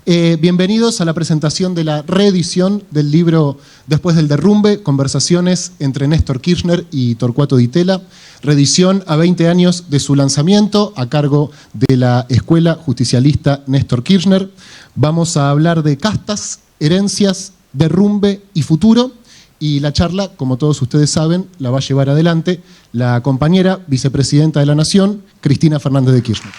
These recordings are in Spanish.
Bienvenidos a la presentación de la reedición del libro Después del derrumbe, conversaciones entre Néstor Kirchner y Torcuato Di Tella, reedición a 20 años de su lanzamiento a cargo de la Escuela Justicialista Néstor Kirchner. Vamos a hablar de castas, herencias, derrumbe y futuro, y la charla, como todos ustedes saben, la va a llevar adelante la compañera vicepresidenta de la Nación, Cristina Fernández de Kirchner.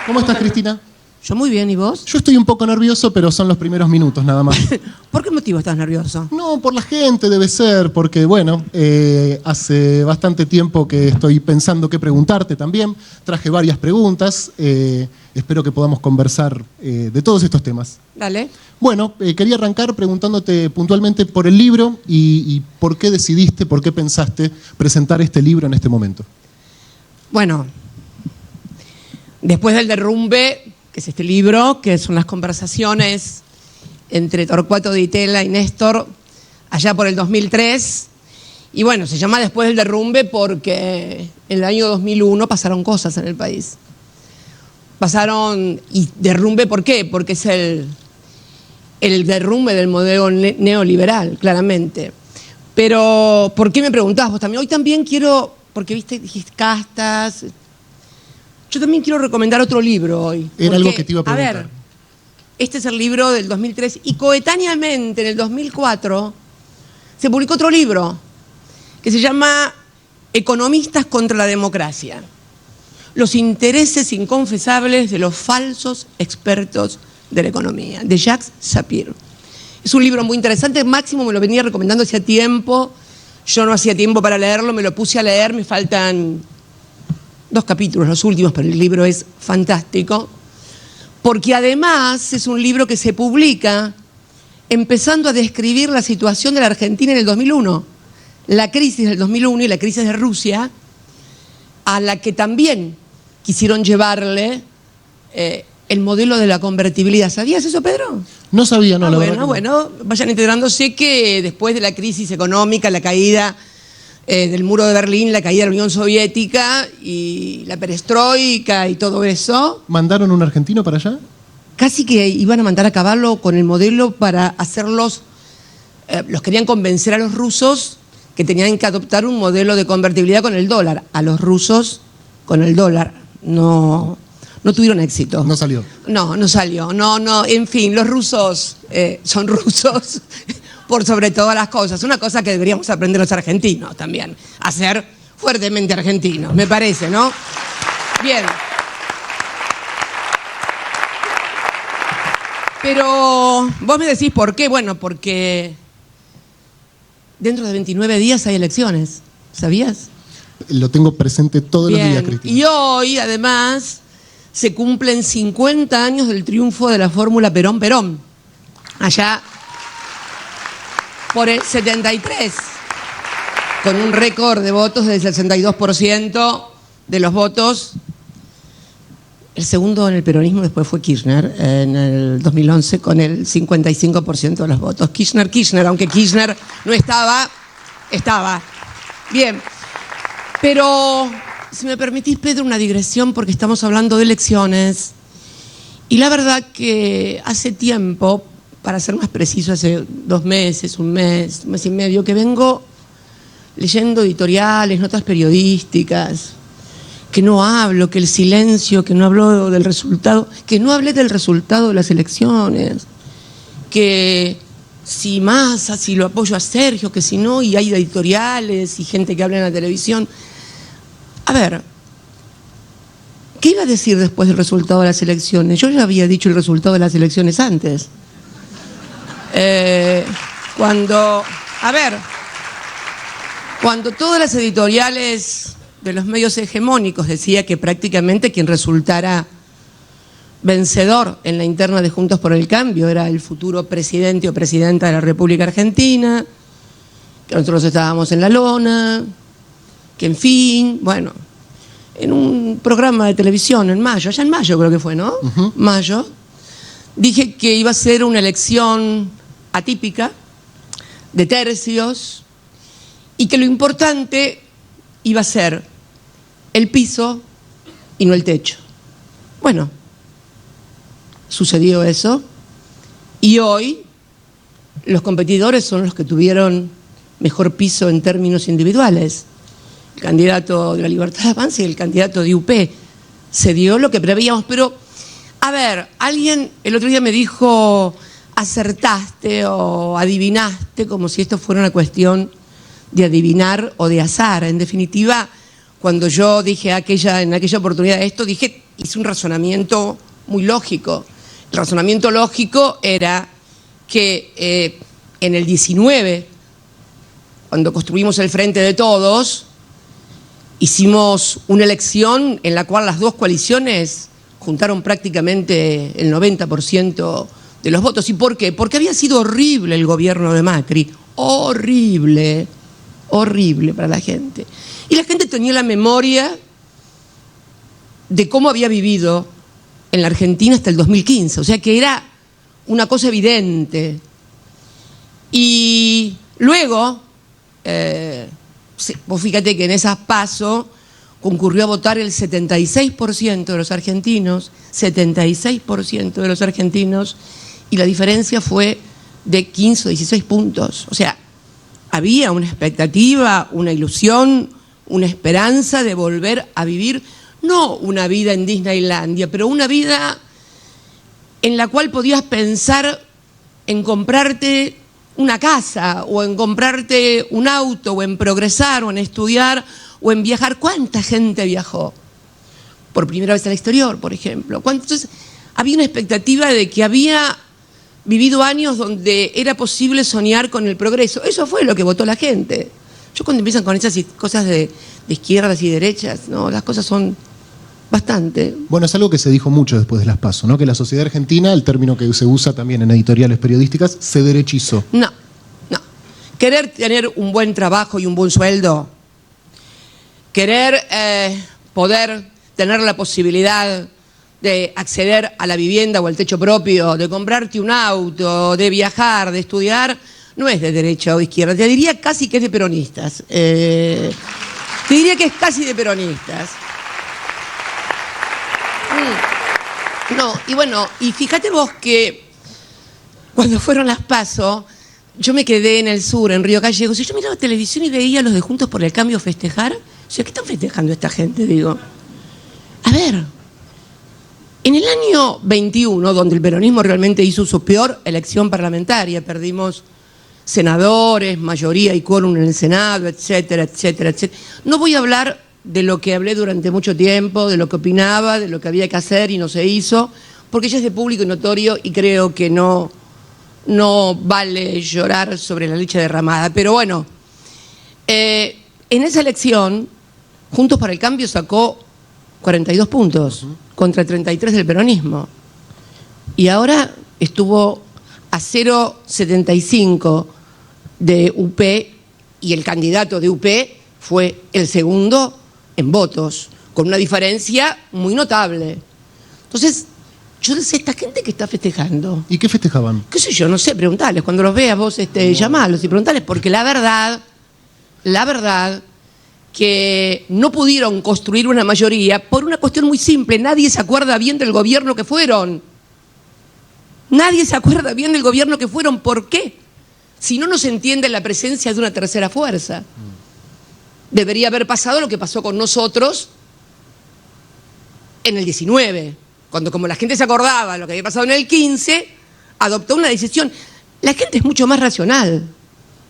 ¿Cómo estás, Cristina? Yo muy bien, ¿y vos? Yo estoy un poco nervioso, pero son los primeros minutos nada más. ¿Por qué motivo estás nervioso? No, por la gente debe ser, porque bueno, hace bastante tiempo que estoy pensando qué preguntarte también. Traje varias preguntas, espero que podamos conversar de todos estos temas. Dale. Bueno, quería arrancar preguntándote puntualmente por el libro y por qué decidiste, por qué pensaste presentar este libro en este momento. Bueno, Después del derrumbe, que es este libro, que son las conversaciones entre Torcuato Di Tella y Néstor, allá por el 2003. Y bueno, se llama Después del derrumbe porque en el año 2001 pasaron cosas en el país. Pasaron, y derrumbe, ¿por qué? Porque es el derrumbe del modelo neoliberal, claramente. Pero, ¿por qué me preguntabas vos también? Hoy también quiero, porque viste, dijiste castas. Yo también quiero recomendar otro libro hoy. Era algo que te iba a preguntar. A ver, este es el libro del 2003 y coetáneamente en el 2004 se publicó otro libro que se llama Economistas contra la democracia. Los intereses inconfesables de los falsos expertos de la economía, de Jacques Sapir. Es un libro muy interesante, Máximo me lo venía recomendando hacía tiempo, yo no hacía tiempo para leerlo, me lo puse a leer, me faltan 2 capítulos, los últimos, pero el libro es fantástico, porque además es un libro que se publica empezando a describir la situación de la Argentina en el 2001, la crisis del 2001 y la crisis de Rusia, a la que también quisieron llevarle el modelo de la convertibilidad. ¿Sabías eso, Pedro? No sabía, no, la verdad. Bueno, vayan integrándose que después de la crisis económica, la caída del muro de Berlín, la caída de la Unión Soviética y la perestroika y todo eso. ¿Mandaron un argentino para allá? Casi que iban a mandar a caballo con el modelo para hacerlos, los querían convencer a los rusos que tenían que adoptar un modelo de convertibilidad con el dólar. A los rusos con el dólar. No tuvieron éxito. No salió. No salió. No, en fin, los rusos son rusos. Por sobre todas las cosas. Una cosa que deberíamos aprender los argentinos también. A ser fuertemente argentinos, me parece, ¿no? Bien. Pero vos me decís por qué. Bueno, porque dentro de 29 días hay elecciones. ¿Sabías? Lo tengo presente todos los días, Cristina. Y hoy, además, se cumplen 50 años del triunfo de la fórmula Perón-Perón. Allá por el 73, con un récord de votos del 62% de los votos. El segundo en el peronismo después fue Kirchner, en el 2011, con el 55% de los votos. Kirchner, aunque Kirchner no estaba. Bien, pero si me permitís, Pedro, una digresión, porque estamos hablando de elecciones. Y la verdad que hace tiempo, para ser más preciso, hace 2 meses, un mes y medio, que vengo leyendo editoriales, notas periodísticas, que no hablo, que el silencio, que no hablo del resultado, que no hablé del resultado de las elecciones, que si Massa, si lo apoyo a Sergio, que si no, y hay editoriales y gente que habla en la televisión. A ver, ¿qué iba a decir después del resultado de las elecciones? Yo ya había dicho el resultado de las elecciones antes. Cuando, a ver, Cuando todas las editoriales de los medios hegemónicos decía que prácticamente quien resultara vencedor en la interna de Juntos por el Cambio era el futuro presidente o presidenta de la República Argentina, que nosotros estábamos en la lona, que en fin, bueno, en un programa de televisión en mayo, allá en mayo creo que fue, ¿no? Mayo, dije que iba a ser una elección atípica, de tercios, y que lo importante iba a ser el piso y no el techo. Bueno, sucedió eso, y hoy los competidores son los que tuvieron mejor piso en términos individuales. El candidato de la Libertad de Avanza y el candidato de UP. Se dio lo que preveíamos, pero, a ver, alguien el otro día me dijo, acertaste o adivinaste, como si esto fuera una cuestión de adivinar o de azar. En definitiva, cuando yo dije en aquella oportunidad esto, hice un razonamiento muy lógico. El razonamiento lógico era que en el 19, cuando construimos el Frente de Todos, hicimos una elección en la cual las dos coaliciones juntaron prácticamente el 90% de los votos. ¿Y por qué? Porque había sido horrible el gobierno de Macri. Horrible, horrible para la gente. Y la gente tenía la memoria de cómo había vivido en la Argentina hasta el 2015. O sea que era una cosa evidente. Y luego, vos fíjate que en esas PASO concurrió a votar el 76% de los argentinos, 76% de los argentinos, y la diferencia fue de 15 o 16 puntos. O sea, había una expectativa, una ilusión, una esperanza de volver a vivir, no una vida en Disneylandia, pero una vida en la cual podías pensar en comprarte una casa, o en comprarte un auto, o en progresar, o en estudiar, o en viajar. ¿Cuánta gente viajó? Por primera vez al exterior, por ejemplo. Entonces, había una expectativa de que había vivido años donde era posible soñar con el progreso. Eso fue lo que votó la gente. Yo cuando empiezan con esas cosas de izquierdas y derechas, ¿no? Las cosas son bastante. Bueno, es algo que se dijo mucho después de las PASO, ¿no? Que la sociedad argentina, el término que se usa también en editoriales periodísticas, se derechizó. No. Querer tener un buen trabajo y un buen sueldo, querer poder tener la posibilidad de acceder a la vivienda o al techo propio, de comprarte un auto, de viajar, de estudiar, no es de derecha o de izquierda. Te diría casi que es de peronistas. Te diría que es casi de peronistas. No, y bueno, y fíjate vos que cuando fueron las PASO, yo me quedé en el sur, en Río Gallegos, y yo miraba televisión y veía a los de Juntos por el Cambio festejar. O sea, ¿qué están festejando esta gente? Digo, a ver, en el año 21, donde el peronismo realmente hizo su peor elección parlamentaria, perdimos senadores, mayoría y quórum en el Senado, etcétera, etcétera, etcétera. No voy a hablar de lo que hablé durante mucho tiempo, de lo que opinaba, de lo que había que hacer y no se hizo, porque ya es de público y notorio y creo que no vale llorar sobre la leche derramada. Pero bueno, en esa elección, Juntos por el Cambio sacó 42 puntos contra 33 del peronismo. Y ahora estuvo a 0,75 de UP, y el candidato de UP fue el segundo en votos, con una diferencia muy notable. Entonces, yo decía, esta gente que está festejando. ¿Y qué festejaban? ¿Qué sé yo? No sé, preguntales. Cuando los veas vos, llamalos y preguntales, porque la verdad, que no pudieron construir una mayoría por una cuestión muy simple. Nadie se acuerda bien del gobierno que fueron. Nadie se acuerda bien del gobierno que fueron. ¿Por qué? Si no, no se entiende la presencia de una tercera fuerza. Debería haber pasado lo que pasó con nosotros en el 19, cuando, como la gente se acordaba de lo que había pasado en el 15, adoptó una decisión. La gente es mucho más racional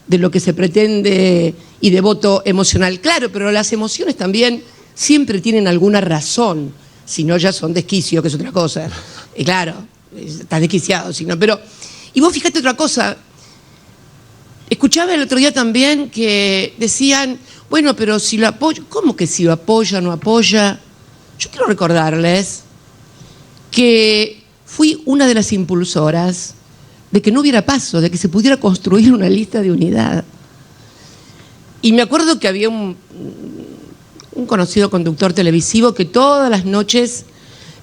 de lo que se pretende y de voto emocional. Claro, pero las emociones también siempre tienen alguna razón, si no ya son desquicio, que es otra cosa. Y claro, estás desquiciado, si no, pero... Y vos fíjate otra cosa, Escuchaba el otro día también que decían, bueno, pero si lo apoya, ¿cómo que si lo apoya, no apoya? Yo quiero recordarles que fui una de las impulsoras de que no hubiera paso, de que se pudiera construir una lista de unidad. Y me acuerdo que había un conocido conductor televisivo que todas las noches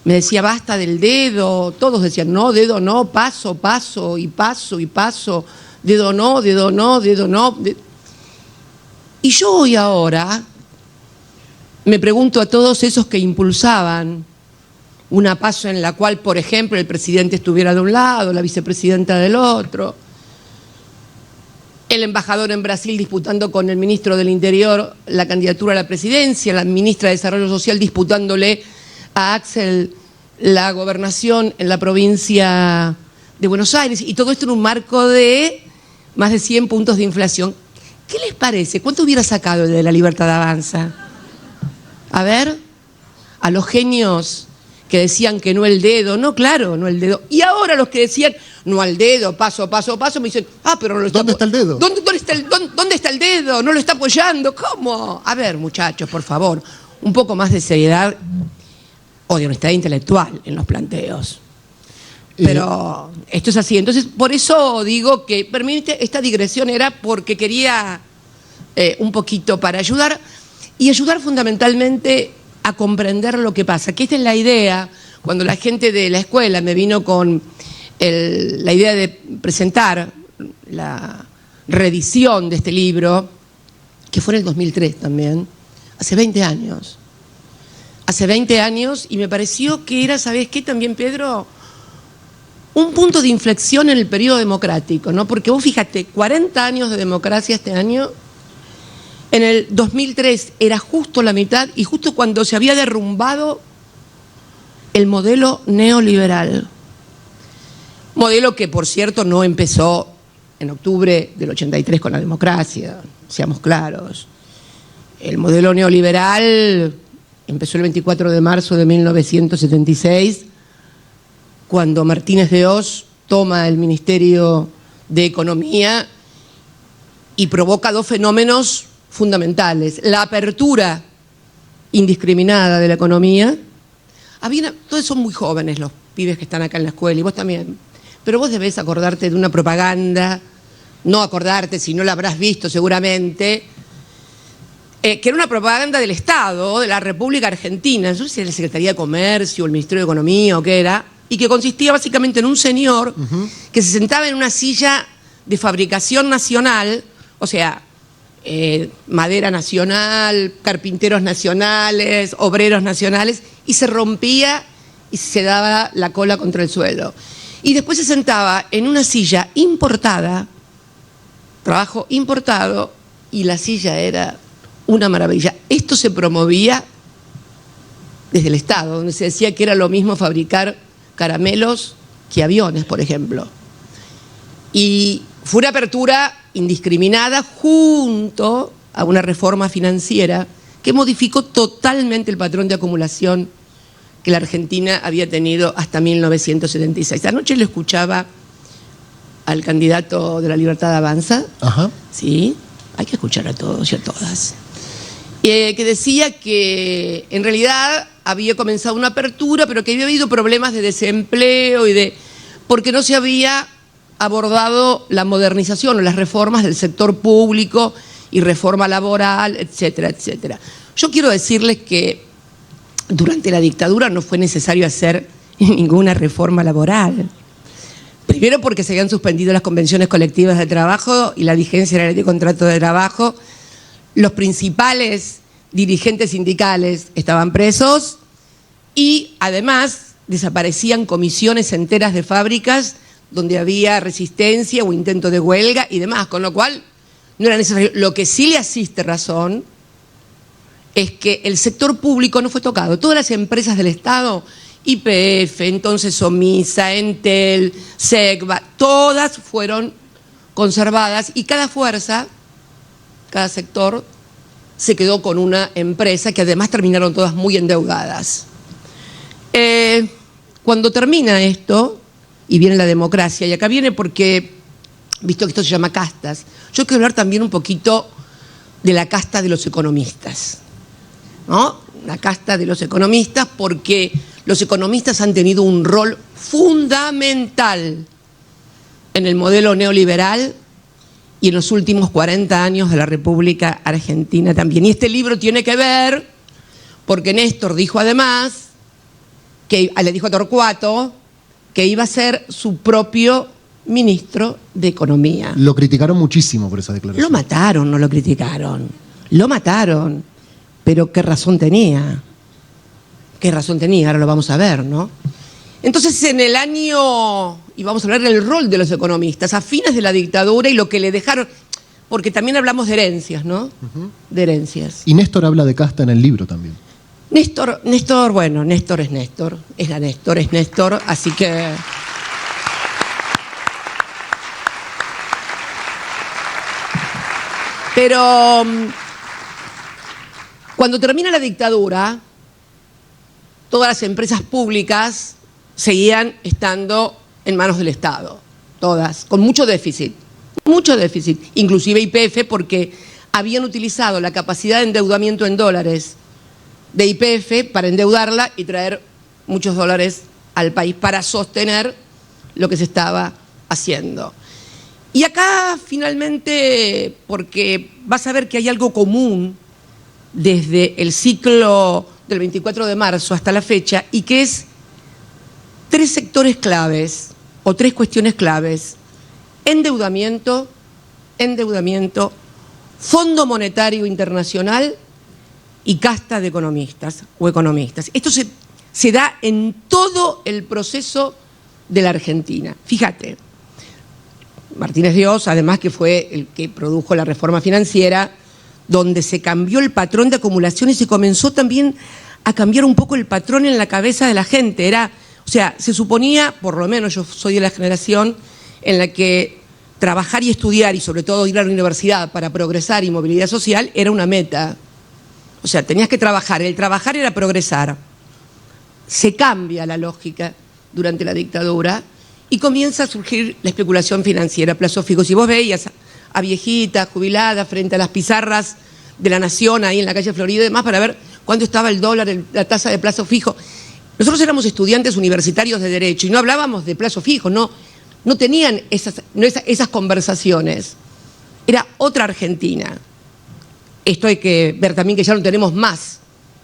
me decía, basta del dedo. Todos decían, no, dedo no, paso, paso, y paso, y paso. Dedo no, dedo no, dedo no. Y yo hoy ahora me pregunto a todos esos que impulsaban una paso en la cual, por ejemplo, el presidente estuviera de un lado, la vicepresidenta del otro, el embajador en Brasil disputando con el ministro del Interior la candidatura a la presidencia, la ministra de Desarrollo Social disputándole a Axel la gobernación en la provincia de Buenos Aires, y todo esto en un marco de más de 100 puntos de inflación. ¿Qué les parece? ¿Cuánto hubiera sacado el de La Libertad Avanza? A ver, a los genios que decían que no el dedo, no, claro, no el dedo. Y ahora los que decían no al dedo, paso, paso, paso, me dicen, pero no lo está. ¿Dónde está el dedo? ¿Dónde está el dedo? No lo está apoyando. ¿Cómo? A ver, muchachos, por favor, un poco más de seriedad o de honestidad intelectual en los planteos. Pero esto es así. Entonces, por eso digo que, permite, esta digresión era porque quería un poquito para ayudar, y ayudar fundamentalmente a comprender lo que pasa. Que esta es la idea, cuando la gente de la escuela me vino con la idea de presentar la reedición de este libro, que fue en el 2003 también, hace 20 años. Hace 20 años, y me pareció que era, ¿sabés qué también, Pedro? Un punto de inflexión en el periodo democrático, ¿no? Porque vos fíjate, 40 años de democracia este año, en el 2003 era justo la mitad, y justo cuando se había derrumbado el modelo neoliberal. Modelo que, por cierto, no empezó en octubre del 83 con la democracia, seamos claros. El modelo neoliberal empezó el 24 de marzo de 1976, cuando Martínez de Oz toma el Ministerio de Economía y provoca dos fenómenos fundamentales. La apertura indiscriminada de la economía. Todos son muy jóvenes los pibes que están acá en la escuela, y vos también. Pero vos debés acordarte de una propaganda, no acordarte, si no la habrás visto seguramente, que era una propaganda del Estado, de la República Argentina, no sé si era la Secretaría de Comercio, o el Ministerio de Economía o qué era, y que consistía básicamente en un señor que se sentaba en una silla de fabricación nacional, o sea, madera nacional, carpinteros nacionales, obreros nacionales, y se rompía y se daba la cola contra el suelo. Y después se sentaba en una silla importada, trabajo importado, y la silla era una maravilla. Esto se promovía desde el Estado, donde se decía que era lo mismo fabricar caramelos que aviones, por ejemplo. Y fue una apertura indiscriminada junto a una reforma financiera que modificó totalmente el patrón de acumulación que la Argentina había tenido hasta 1976. Anoche lo escuchaba al candidato de La Libertad Avanza. Ajá. Sí, hay que escuchar a todos y a todas. Que decía que en realidad había comenzado una apertura, pero que había habido problemas de desempleo porque no se había abordado la modernización o las reformas del sector público y reforma laboral, etcétera, etcétera. Yo quiero decirles que durante la dictadura no fue necesario hacer ninguna reforma laboral. Primero porque se habían suspendido las convenciones colectivas de trabajo y la vigencia de la ley de contrato de trabajo. Los principales dirigentes sindicales estaban presos y además desaparecían comisiones enteras de fábricas donde había resistencia o intento de huelga y demás, con lo cual no era necesario. Lo que sí le asiste razón es que el sector público no fue tocado. Todas las empresas del Estado, YPF, entonces Omisa, Entel, Segva, todas fueron conservadas y cada fuerza, cada sector, se quedó con una empresa que además terminaron todas muy endeudadas. Cuando termina esto, y viene la democracia, y acá viene porque visto que esto se llama castas, yo quiero hablar también un poquito de la casta de los economistas, ¿no? La casta de los economistas, porque los economistas han tenido un rol fundamental en el modelo neoliberal y en los últimos 40 años de la República Argentina también. Y este libro tiene que ver, porque Néstor dijo además, que le dijo a Torcuato que iba a ser su propio ministro de Economía. Lo criticaron muchísimo por esa declaración. Lo mataron, no lo criticaron. Lo mataron. Pero ¿qué razón tenía? ¿Qué razón tenía? Ahora lo vamos a ver, ¿no? Entonces, en el año, y vamos a hablar del rol de los economistas, a fines de la dictadura y lo que le dejaron, porque también hablamos de herencias, ¿no? De herencias. Y Néstor habla de casta en el libro también. Néstor, bueno, Néstor es Néstor, es Néstor, así que... Pero cuando termina la dictadura, todas las empresas públicas seguían estando en manos del Estado, todas, con mucho déficit, inclusive YPF, porque habían utilizado la capacidad de endeudamiento en dólares de YPF para endeudarla y traer muchos dólares al país para sostener lo que se estaba haciendo. Y acá finalmente, porque vas a ver que hay algo común desde el ciclo del 24 de marzo hasta la fecha, y que es 3 sectores claves o 3 cuestiones claves: endeudamiento, Fondo Monetario Internacional y casta de economistas o economistas. Esto se da en todo el proceso de la Argentina. Fíjate, Martínez Dios, además, que fue el que produjo la reforma financiera, donde se cambió el patrón de acumulación y se comenzó también a cambiar un poco el patrón en la cabeza de la gente. O sea, se suponía, por lo menos yo soy de la generación en la que trabajar y estudiar, y sobre todo ir a la universidad para progresar y movilidad social, era una meta. O sea, tenías que trabajar, el trabajar era progresar. Se cambia la lógica durante la dictadura y comienza a surgir la especulación financiera a plazos fijos. Si vos veías a viejitas, jubiladas, frente a las pizarras de La Nación, ahí en la calle Florida y demás, para ver cuánto estaba el dólar, la tasa de plazo fijo. Nosotros éramos estudiantes universitarios de Derecho y no hablábamos de plazo fijo, no tenían esas conversaciones. Era otra Argentina. Esto hay que ver también, que ya no tenemos más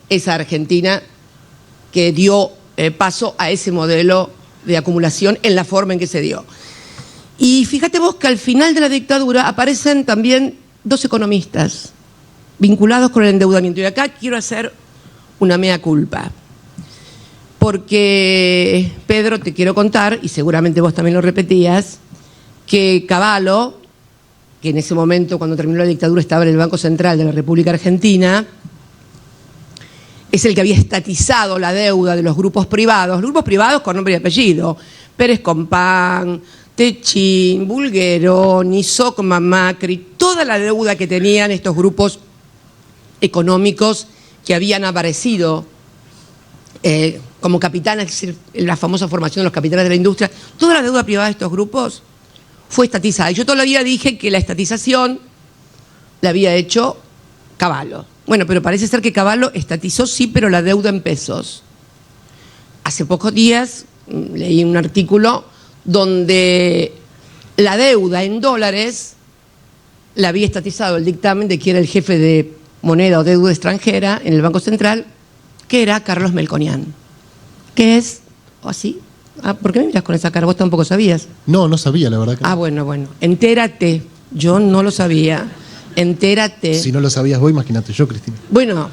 esa Argentina que dio paso a ese modelo de acumulación en la forma en que se dio. Y fíjate vos que al final de la dictadura aparecen también 2 economistas vinculados con el endeudamiento. Y acá quiero hacer una mea culpa, porque, Pedro, te quiero contar, y seguramente vos también lo repetías, que Cavallo, que en ese momento, cuando terminó la dictadura, estaba en el Banco Central de la República Argentina, es el que había estatizado la deuda de los grupos privados con nombre y apellido: Pérez Compán, Techín, Bulguerón, Socma, Macri, toda la deuda que tenían estos grupos económicos que habían aparecido como capitanes, es decir, la famosa formación de los capitanes de la industria. Toda la deuda privada de estos grupos fue estatizada. Y yo todavía dije que la estatización la había hecho Cavallo. Bueno, pero parece ser que Cavallo estatizó, sí, pero la deuda en pesos. Hace pocos días leí un artículo donde la deuda en dólares la había estatizado el dictamen de quien era el jefe de moneda o deuda extranjera en el Banco Central, que era Carlos Melconian. ¿Qué es? ¿O así? ¿Por qué me miras con esa cara? Vos tampoco sabías. No sabía, la verdad que no. Bueno. Entérate. Yo no lo sabía. Entérate. Si no lo sabías vos, imagínate yo, Cristina. Bueno,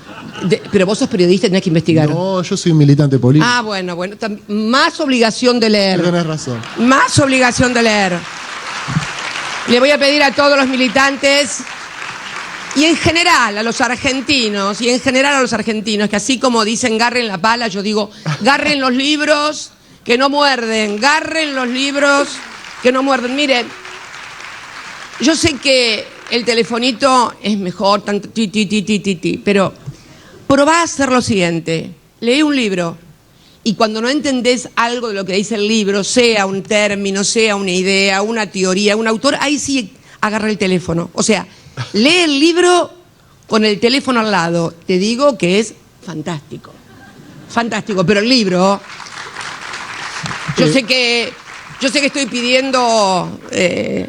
pero vos sos periodista y tenés que investigar. No, yo soy un militante político. Bueno. Más obligación de leer. Tenés razón. Más obligación de leer. Le voy a pedir a todos los militantes y en general a los argentinos, que así como dicen garren la pala, yo digo garren los libros que no muerden, garren los libros que no muerden. Miren, yo sé que el telefonito es mejor, tanto pero probá a hacer lo siguiente: lee un libro y cuando no entendés algo de lo que dice el libro, sea un término, sea una idea, una teoría, un autor, ahí sí agarra el teléfono. O sea, lee el libro con el teléfono al lado. Te digo que es fantástico. Fantástico, pero el libro... Yo sé que estoy pidiendo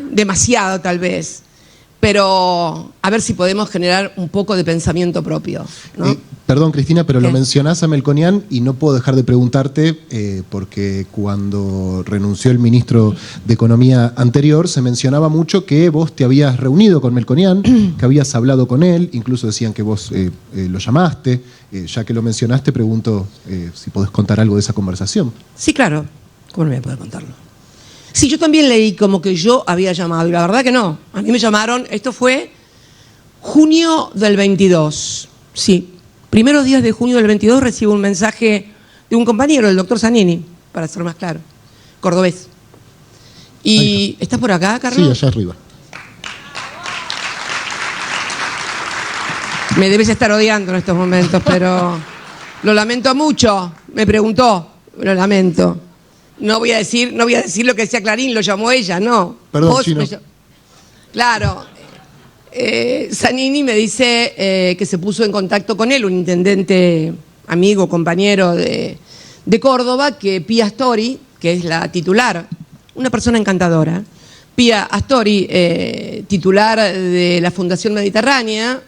demasiado tal vez, pero a ver si podemos generar un poco de pensamiento propio, ¿no? Perdón, Cristina, pero ¿Qué? lo mencionás a Melconian y no puedo dejar de preguntarte, porque cuando renunció el ministro de Economía anterior, se mencionaba mucho que vos te habías reunido con Melconian, que habías hablado con él, incluso decían que vos lo llamaste. Ya que lo mencionaste, pregunto si podés contar algo de esa conversación. Sí, claro. ¿Cómo no voy a poder contarlo? Sí, yo también leí como que yo había llamado, y la verdad que no. A mí me llamaron, esto fue junio del 22, sí. Primeros días de junio del 22 recibo un mensaje de un compañero, el doctor Zanini, para ser más claro, cordobés. Y ¿estás por acá, Carlos? Sí, allá arriba. Me debes estar odiando en estos momentos, pero lo lamento mucho. Me preguntó, lo lamento. No voy a decir lo que decía Clarín, lo llamó ella, no. Perdón, Chino. Claro. Zanini me dice que se puso en contacto con él, un intendente amigo, compañero de Córdoba, que Pia Astori, que es la titular, una persona encantadora, Pia Astori, titular de la Fundación Mediterránea,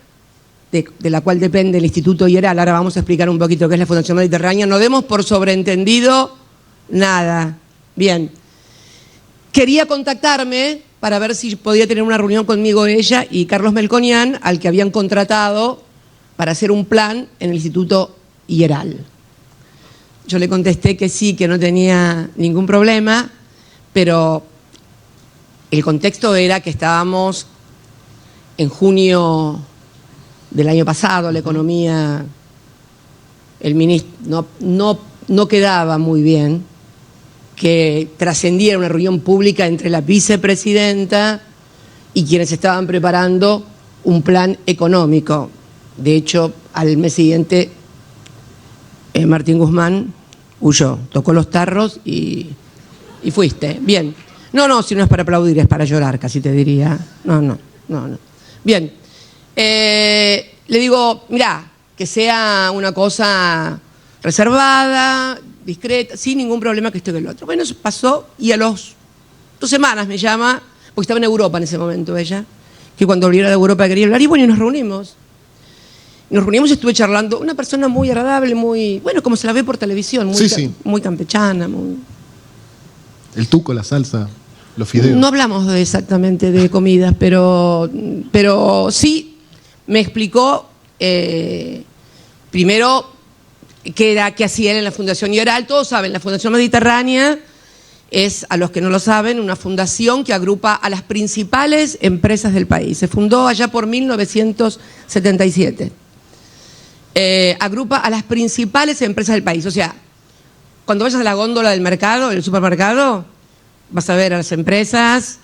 de la cual depende el Instituto IERAL. Ahora vamos a explicar un poquito qué es la Fundación Mediterránea. No demos por sobreentendido nada. Bien. Quería contactarme para ver si podía tener una reunión conmigo ella y Carlos Melconian, al que habían contratado para hacer un plan en el Instituto IERAL. Yo le contesté que sí, que no tenía ningún problema, pero el contexto era que estábamos en junio del año pasado, la economía, el ministro, no quedaba muy bien que trascendiera una reunión pública entre la vicepresidenta y quienes estaban preparando un plan económico. De hecho, al mes siguiente, Martín Guzmán huyó, tocó los tarros y fuiste. Bien. No, si no es para aplaudir, es para llorar, casi te diría. No. Bien. Le digo, mirá, que sea una cosa reservada, discreta, sin ningún problema, que esto y que el otro. Bueno, eso pasó y a las 2 semanas me llama, porque estaba en Europa en ese momento ella, que cuando volviera de Europa quería hablar, y bueno, y nos reunimos. Nos reunimos y estuve charlando, una persona muy agradable, muy, bueno, como se la ve por televisión, muy campechana, muy... El tuco, la salsa, los fideos. No hablamos exactamente de comidas, pero sí me explicó primero qué hacía él en la Fundación IERAL. Todos saben, la Fundación Mediterránea es, a los que no lo saben, una fundación que agrupa a las principales empresas del país. Se fundó allá por 1977. Agrupa a las principales empresas del país. O sea, cuando vayas a la góndola del mercado, del supermercado, vas a ver a las empresas.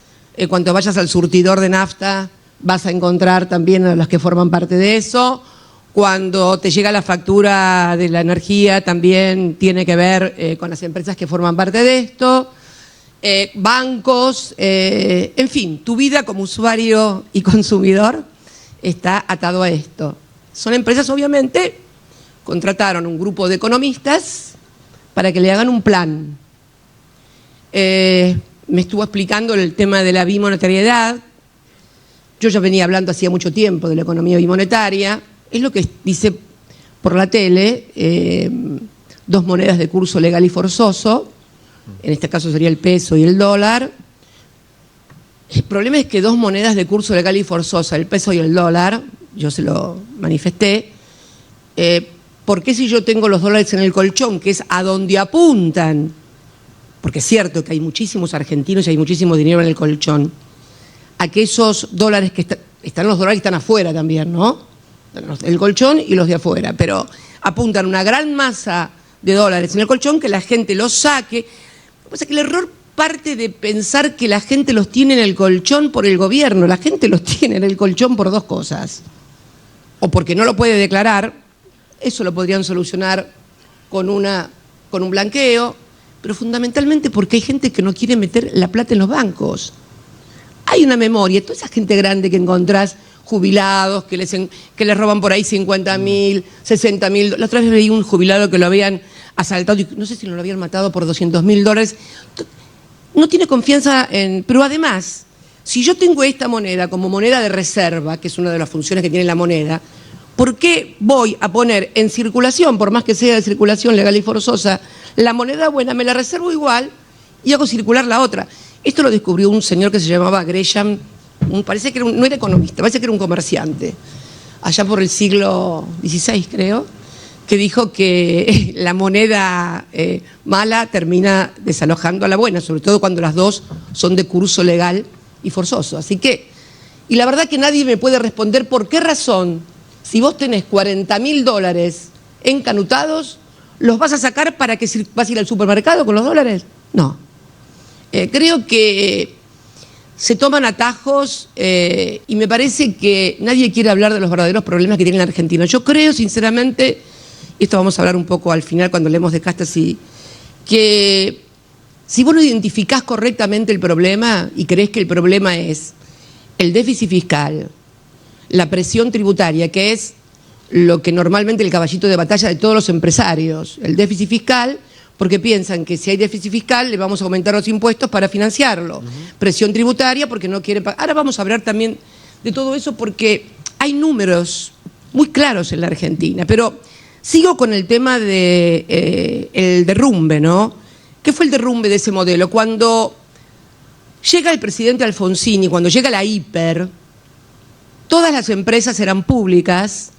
Cuando vayas al surtidor de nafta, vas a encontrar también a las que forman parte de eso. Cuando te llega la factura de la energía, también tiene que ver con las empresas que forman parte de esto. Bancos, en fin, tu vida como usuario y consumidor está atado a esto. Son empresas, obviamente, contrataron un grupo de economistas para que le hagan un plan. Me estuvo explicando el tema de la bimonetariedad. Yo ya venía hablando hacía mucho tiempo de la economía bimonetaria. Es lo que dice por la tele, 2 monedas de curso legal y forzoso. En este caso sería el peso y el dólar. El problema es que 2 monedas de curso legal y forzosa, el peso y el dólar, yo se lo manifesté, ¿por qué si yo tengo los dólares en el colchón, que es a donde apuntan? Porque es cierto que hay muchísimos argentinos y hay muchísimo dinero en el colchón. A que esos dólares que están los dólares que están afuera también, ¿no? El colchón y los de afuera, pero apuntan una gran masa de dólares en el colchón, que la gente los saque. O sea que el error parte de pensar que la gente los tiene en el colchón por el gobierno. La gente los tiene en el colchón por 2 cosas. O porque no lo puede declarar, eso lo podrían solucionar con con un blanqueo, pero fundamentalmente porque hay gente que no quiere meter la plata en los bancos. Hay una memoria, toda esa gente grande que encontrás, jubilados, que les roban por ahí 50.000, 60.000. La otra vez veí un jubilado que lo habían asaltado, y no sé si lo habían matado por $200.000. No tiene confianza en... Pero además, si yo tengo esta moneda como moneda de reserva, que es una de las funciones que tiene la moneda, ¿por qué voy a poner en circulación, por más que sea de circulación legal y forzosa, la moneda buena, me la reservo igual y hago circular la otra? Esto lo descubrió un señor que se llamaba Gresham, parece que no era economista, parece que era un comerciante, allá por el siglo XVI, creo, que dijo que la moneda mala termina desalojando a la buena, sobre todo cuando las dos son de curso legal y forzoso. Así que, y la verdad que nadie me puede responder por qué razón, si vos tenés $40.000 encanutados, ¿los vas a sacar para que vas a ir al supermercado con los dólares? No. Creo que se toman atajos y me parece que nadie quiere hablar de los verdaderos problemas que tiene la Argentina. Yo creo, sinceramente, y esto vamos a hablar un poco al final cuando hablemos de castas, que si vos no identificás correctamente el problema y creés que el problema es el déficit fiscal, la presión tributaria, que es lo que normalmente el caballito de batalla de todos los empresarios, el déficit fiscal, porque piensan que si hay déficit fiscal le vamos a aumentar los impuestos para financiarlo. Presión tributaria porque no quieren pagar. Ahora vamos a hablar también de todo eso porque hay números muy claros en la Argentina. Pero sigo con el tema de el derrumbe, ¿no? ¿Qué fue el derrumbe de ese modelo? Cuando llega el presidente Alfonsini, cuando llega la hiper, todas las empresas eran públicas,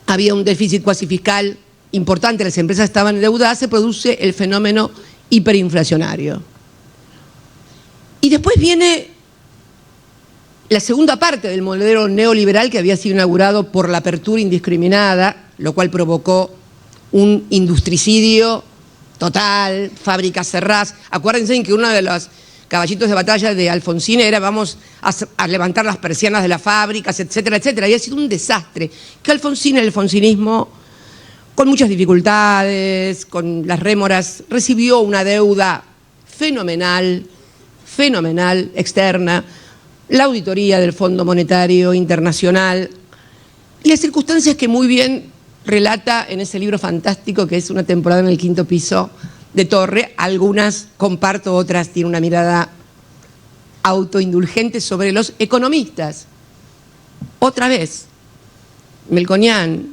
había un déficit cuasi fiscal importante, las empresas estaban endeudadas, se produce el fenómeno hiperinflacionario. Y después viene la segunda parte del modelo neoliberal que había sido inaugurado por la apertura indiscriminada, lo cual provocó un industricidio total, fábricas cerradas. Acuérdense que uno de los caballitos de batalla de Alfonsín era vamos a levantar las persianas de las fábricas, etcétera, etcétera. Había sido un desastre. Que Alfonsín, el alfonsinismo, con muchas dificultades, con las rémoras, recibió una deuda fenomenal, externa, la auditoría del Fondo Monetario Internacional y las circunstancias que muy bien relata en ese libro fantástico que es Una temporada en el quinto piso de Torre. Algunas comparto, otras tienen una mirada autoindulgente sobre los economistas. Otra vez, Melconian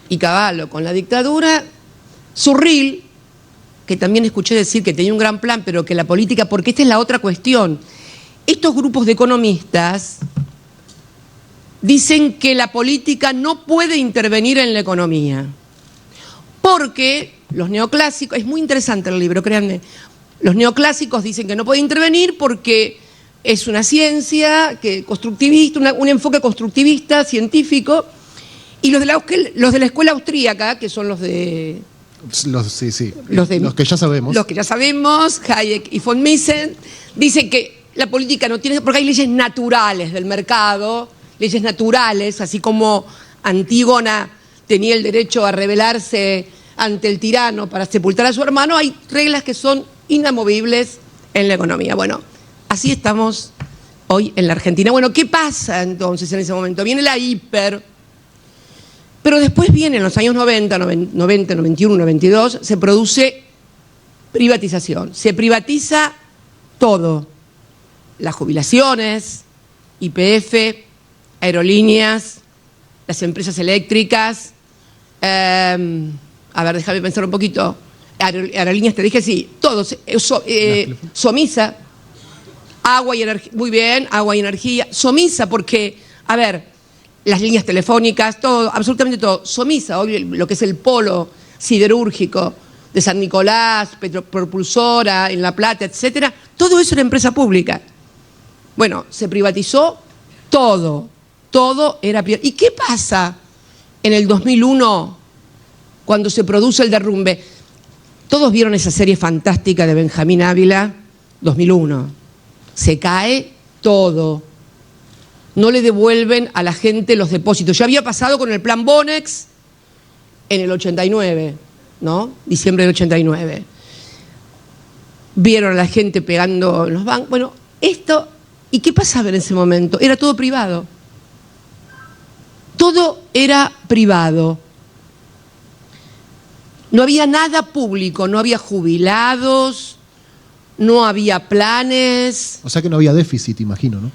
y Cavallo con la dictadura, Surril, que también escuché decir que tenía un gran plan, pero que la política, porque esta es la otra cuestión, estos grupos de economistas dicen que la política no puede intervenir en la economía, porque los neoclásicos, es muy interesante el libro, créanme, los neoclásicos dicen que no puede intervenir porque es una ciencia que constructivista, un enfoque constructivista, científico. Y los de la escuela austríaca, que son los que ya sabemos. Los que ya sabemos, Hayek y von Mises, dicen que la política no tiene, porque hay leyes naturales del mercado, leyes naturales, así como Antígona tenía el derecho a rebelarse ante el tirano para sepultar a su hermano, hay reglas que son inamovibles en la economía. Bueno, así estamos hoy en la Argentina. Bueno, ¿qué pasa entonces en ese momento? Viene la hiper... Pero después viene en los años 90, 91, 92, se produce privatización. Se privatiza todo. Las jubilaciones, YPF, aerolíneas, las empresas eléctricas. A ver, déjame pensar un poquito. Aerolíneas, te dije, sí, todos. Somisa, agua y energía. Muy bien, agua y energía. Somisa, porque, a ver, las líneas telefónicas, todo, absolutamente todo. Somisa, hoy lo que es el polo siderúrgico de San Nicolás, Petropropulsora, en La Plata, etcétera, todo eso era empresa pública. Bueno, se privatizó todo era... ¿Y qué pasa en el 2001 cuando se produce el derrumbe? Todos vieron esa serie fantástica de Benjamín Ávila, 2001. Se cae todo. No le devuelven a la gente los depósitos. Ya había pasado con el plan Bonex en el 89. ¿no? Diciembre del 89. Vieron a la gente pegando en los bancos. Bueno, esto, ¿y qué pasaba en ese momento? Era todo privado. Todo era privado. No había nada público, no había jubilados, no había planes. O sea que no había déficit, imagino, ¿no?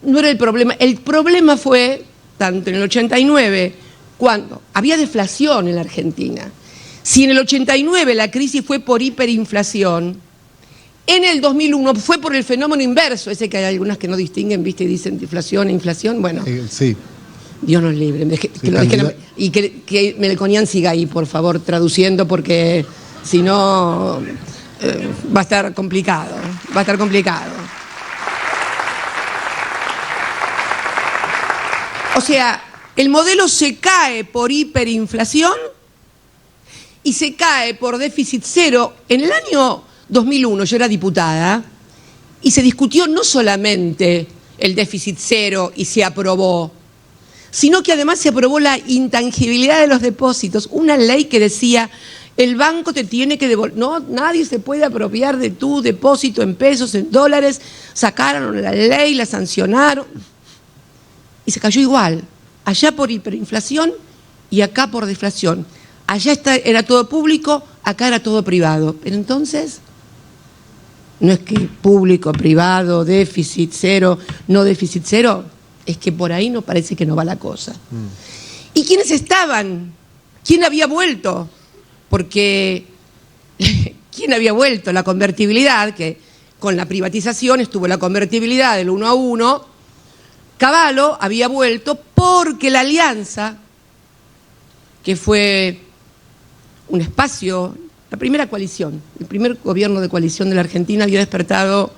No era el problema. El problema fue, tanto en el 89, cuando había deflación en la Argentina. Si en el 89 la crisis fue por hiperinflación, en el 2001 fue por el fenómeno inverso, ese que hay algunas que no distinguen, ¿viste? Y dicen deflación e inflación. Bueno, sí. Dios nos libre. Y que Melconian siga ahí, por favor, traduciendo, porque si no va a estar complicado. Va a estar complicado. O sea, el modelo se cae por hiperinflación y se cae por déficit cero. En el año 2001 yo era diputada y se discutió no solamente el déficit cero y se aprobó, sino que además se aprobó la intangibilidad de los depósitos, una ley que decía: el banco te tiene que devolver, no, nadie se puede apropiar de tu depósito en pesos, en dólares. Sacaron la ley, la sancionaron y se cayó igual, allá por hiperinflación y acá por deflación. Allá era todo público, acá era todo privado. Pero entonces, no es que público, privado, déficit cero, no déficit cero, es que por ahí no parece que no va la cosa. ¿Y quiénes estaban? ¿Quién había vuelto? Porque ¿quién había vuelto? La convertibilidad, que con la privatización estuvo la convertibilidad del 1 a 1. Cavallo había vuelto porque la Alianza, que fue un espacio, la primera coalición, el primer gobierno de coalición de la Argentina, había despertado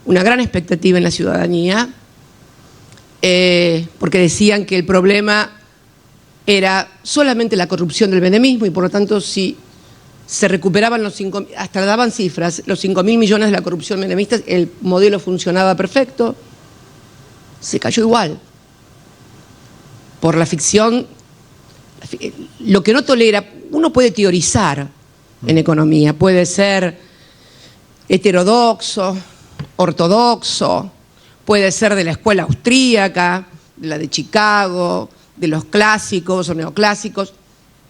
una gran expectativa en la ciudadanía, porque decían que el problema era solamente la corrupción del menemismo y por lo tanto si se recuperaban los 5.000, hasta daban cifras, los 5.000 millones de la corrupción menemista, el modelo funcionaba perfecto. Se cayó igual. Por la ficción, lo que no tolera, uno puede teorizar en economía, puede ser heterodoxo, ortodoxo, puede ser de la escuela austríaca, de la de Chicago, de los clásicos o neoclásicos,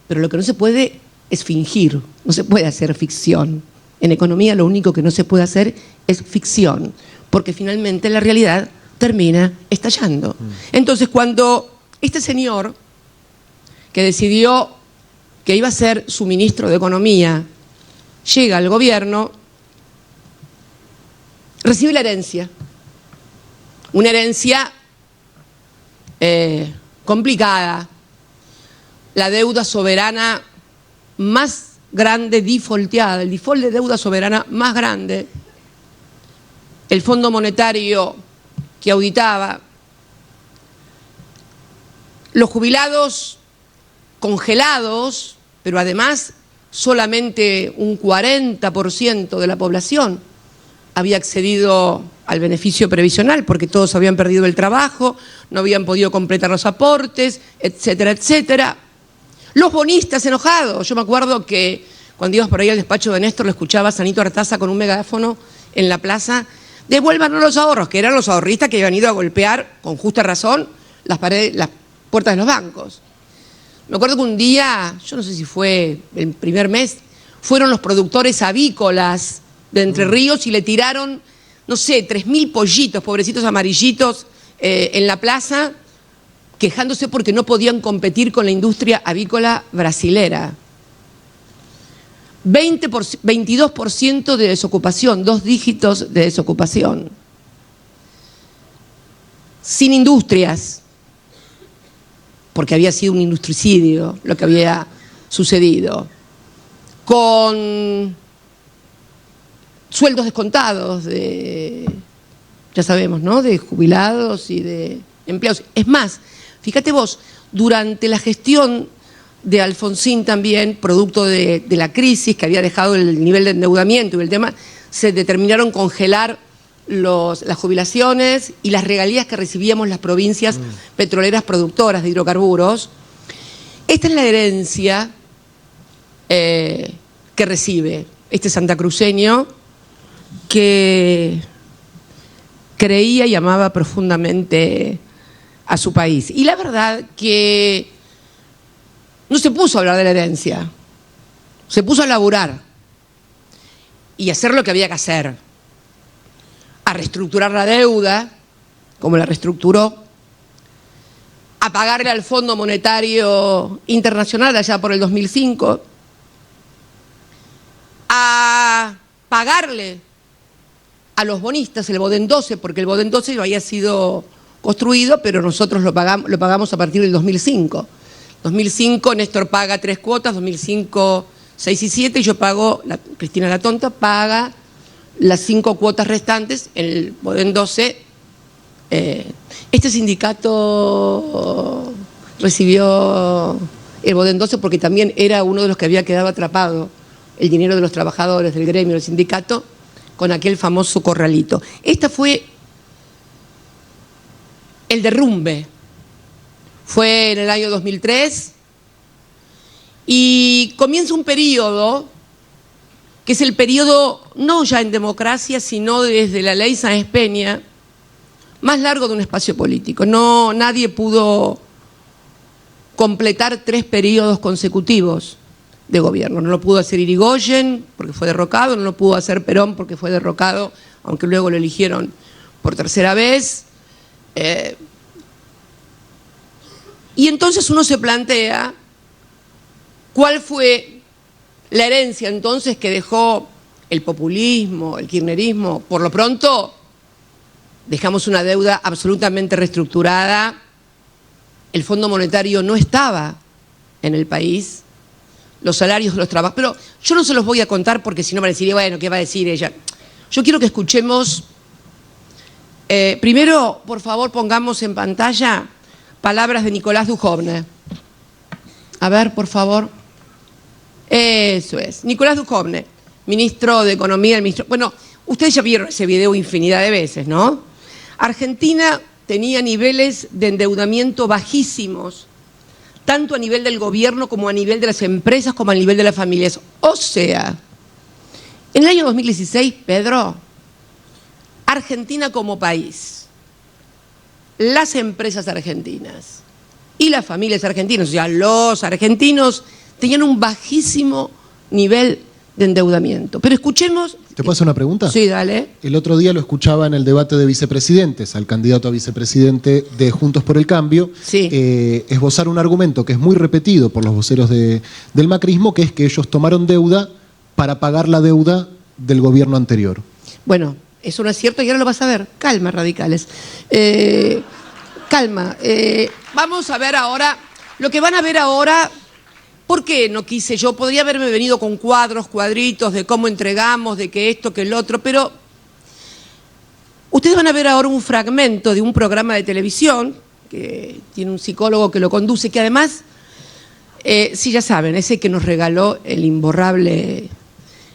pero lo que no se puede es fingir, no se puede hacer ficción. En economía lo único que no se puede hacer es ficción, porque finalmente la realidad termina estallando. Entonces, cuando este señor, que decidió que iba a ser su ministro de Economía, llega al gobierno, recibe la herencia. Una herencia complicada. La deuda soberana más grande defaulteada, el default de deuda soberana más grande. El Fondo Monetario que auditaba, los jubilados congelados, pero además solamente un 40% de la población había accedido al beneficio previsional porque todos habían perdido el trabajo, no habían podido completar los aportes, etcétera, etcétera. Los bonistas enojados. Yo me acuerdo que cuando ibas por ahí al despacho de Néstor, lo escuchaba a Sanito Artaza con un megáfono en la plaza: devuélvanos los ahorros, que eran los ahorristas que habían ido a golpear, con justa razón, las puertas de los bancos. Me acuerdo que un día, yo no sé si fue el primer mes, fueron los productores avícolas de Entre Ríos y le tiraron, no sé, 3.000 pollitos, pobrecitos amarillitos, en la plaza, quejándose porque no podían competir con la industria avícola brasilera. 22% de desocupación, 2 dígitos de desocupación. Sin industrias, porque había sido un industricidio lo que había sucedido. Con sueldos descontados ya sabemos, ¿no?, de jubilados y de empleados. Es más, fíjate vos, durante la gestión de Alfonsín también, producto de la crisis que había dejado el nivel de endeudamiento y el tema, se determinaron congelar las jubilaciones y las regalías que recibíamos las provincias petroleras productoras de hidrocarburos. Esta es la herencia que recibe este santacruceño que creía y amaba profundamente a su país. Y la verdad que no se puso a hablar de la herencia, se puso a laburar y hacer lo que había que hacer, a reestructurar la deuda, como la reestructuró, a pagarle al Fondo Monetario Internacional allá por el 2005, a pagarle a los bonistas el Bodén 12, porque el Bodén 12 no había sido construido, pero nosotros lo pagamos a partir del 2005. 2005 Néstor paga 3 cuotas, 2005 6 y 7, y yo pago, Cristina la Tonta paga las 5 cuotas restantes, el Bodén 12. Este sindicato recibió el Bodén 12 porque también era uno de los que había quedado atrapado el dinero de los trabajadores del gremio del sindicato con aquel famoso corralito. Este fue el derrumbe. Fue en el año 2003 y comienza un periodo que es el periodo, no ya en democracia, sino desde la ley Sáenz Peña, más largo de un espacio político. Nadie pudo completar 3 periodos consecutivos de gobierno. No lo pudo hacer Irigoyen porque fue derrocado, no lo pudo hacer Perón porque fue derrocado, aunque luego lo eligieron por 3ª vez. Y entonces uno se plantea cuál fue la herencia entonces que dejó el populismo, el kirchnerismo. Por lo pronto dejamos una deuda absolutamente reestructurada, el Fondo Monetario no estaba en el país, los salarios de los trabajadores, pero yo no se los voy a contar porque si no van a decir, bueno, ¿qué va a decir ella? Yo quiero que escuchemos, primero, por favor, pongamos en pantalla palabras de Nicolás Dujovne. A ver, por favor. Eso es. Nicolás Dujovne, ministro de Economía, bueno, ustedes ya vieron ese video infinidad de veces, ¿no? Argentina tenía niveles de endeudamiento bajísimos, tanto a nivel del gobierno como a nivel de las empresas, como a nivel de las familias. O sea, en el año 2016, Pedro, Argentina como país, las empresas argentinas y las familias argentinas, o sea, los argentinos, tenían un bajísimo nivel de endeudamiento. Pero escuchemos... ¿Te puedo hacer una pregunta? Sí, dale. El otro día lo escuchaba en el debate de vicepresidentes, al candidato a vicepresidente de Juntos por el Cambio, sí, esbozar un argumento que es muy repetido por los voceros del macrismo, que es que ellos tomaron deuda para pagar la deuda del gobierno anterior. Bueno, eso no es cierto y ahora lo vas a ver. Calma, radicales. Calma. Vamos a ver ahora, lo que van a ver ahora... ¿Por qué no quise yo? Podría haberme venido con cuadritos de cómo entregamos, de que esto, que el otro, pero ustedes van a ver ahora un fragmento de un programa de televisión que tiene un psicólogo que lo conduce, que además, sí ya saben, ese que nos regaló el imborrable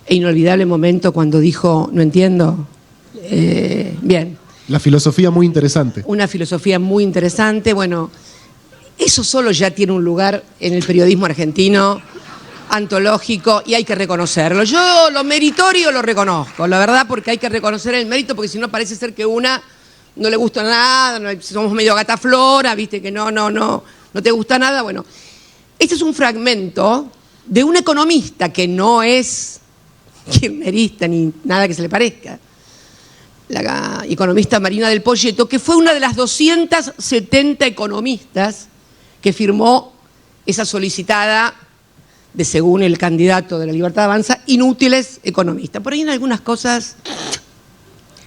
e inolvidable momento cuando dijo, no entiendo, bien. La filosofía muy interesante. Una filosofía muy interesante, bueno... Eso solo ya tiene un lugar en el periodismo argentino, antológico, y hay que reconocerlo. Yo lo meritorio lo reconozco, la verdad, porque hay que reconocer el mérito, porque si no parece ser que una no le gusta nada, no, somos medio gata flora, viste que no te gusta nada. Bueno, este es un fragmento de un economista que no es kirchnerista ni nada que se le parezca, la economista Marina del Poyeto, que fue una de las 270 economistas que firmó esa solicitada de, según el candidato de la Libertad Avanza, inútiles economistas. Por ahí en algunas cosas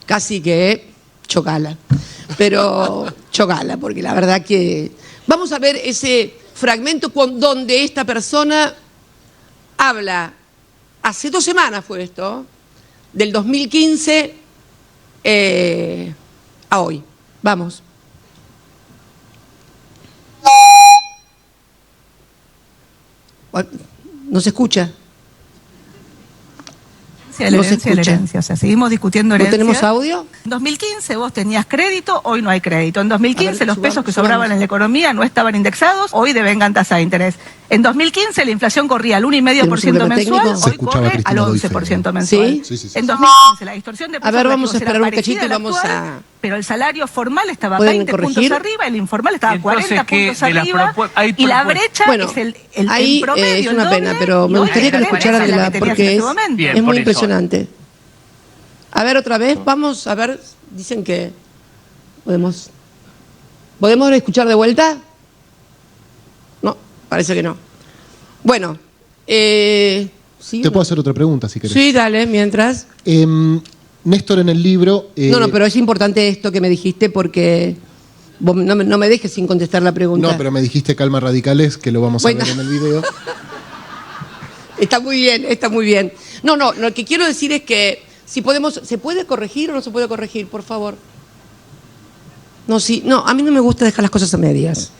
casi que chocala, pero chocala, porque la verdad que... Vamos a ver ese fragmento donde esta persona habla, hace 2 semanas fue esto, del 2015 a hoy. Vamos. ¿No se escucha? La herencia. O sea, seguimos discutiendo herencia. ¿No tenemos audio? En 2015 vos tenías crédito, hoy no hay crédito. En 2015 los pesos que sobraban en la economía no estaban indexados, hoy devengan tasa de interés. En 2015 la inflación corría al 1,5% mensual, Se hoy escuchaba corre al Cristina 11% Doifel, mensual. ¿Sí? Sí. En 2015 la distorsión de precios A ver, vamos a relativos era esperar un parecida cachito y a la vamos actual, a... pero el salario formal estaba ¿Pueden 20 corregir? puntos arriba, el informal estaba Entonces, 40 ¿qué puntos de las arriba, hay y la propuestas? brecha Bueno, es el ahí promedio, es el una pena, doble, pero y me hoy gustaría que lo la diferencia escucharan es la que tenías en porque este momento. Bien, es muy por eso. impresionante. A ver, otra vez, vamos a ver, dicen que ¿podemos escuchar de vuelta? No, parece que no. Bueno, ¿sí? Te puedo hacer otra pregunta, si querés. Sí, dale, mientras. Néstor en el libro... No, pero es importante esto que me dijiste porque vos no me dejes sin contestar la pregunta. No, pero me dijiste calma radicales, que lo vamos a ver en el video. Está muy bien, está muy bien. No, lo que quiero decir es que si podemos, ¿se puede corregir o no se puede corregir, por favor? No, a mí no me gusta dejar las cosas a medias.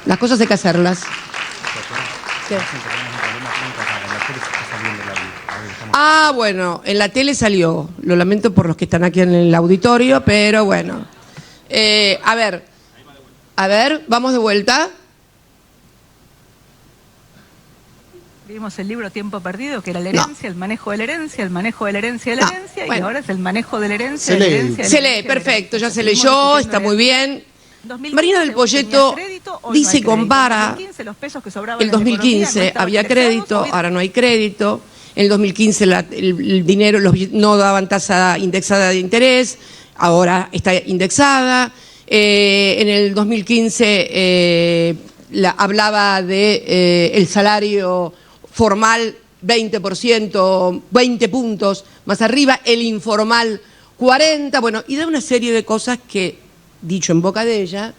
Las cosas hay que hacerlas. Sí. Ah, bueno, en la tele salió. Lo lamento por los que están aquí en el auditorio, pero bueno. A ver, vamos de vuelta. Vimos el libro Tiempo Perdido, que era la herencia, el manejo de la herencia, el manejo de la herencia de la herencia, y ahora es el manejo de la herencia, Se de la lee. herencia. Se lee, perfecto, ya se leyó, está muy bien. 2015 Marina del Polleto crédito, hoy no dice hay y compara. crédito. En 2015 los pesos que sobraban El en la economía no 2015 estaban había indexados, crédito, hoy- ahora no hay crédito. En el 2015 el dinero no daban tasa indexada de interés, ahora está indexada. En el 2015 hablaba de el salario formal 20%, 20 puntos más arriba, el informal 40, bueno, y de una serie de cosas que, dicho en boca de ella,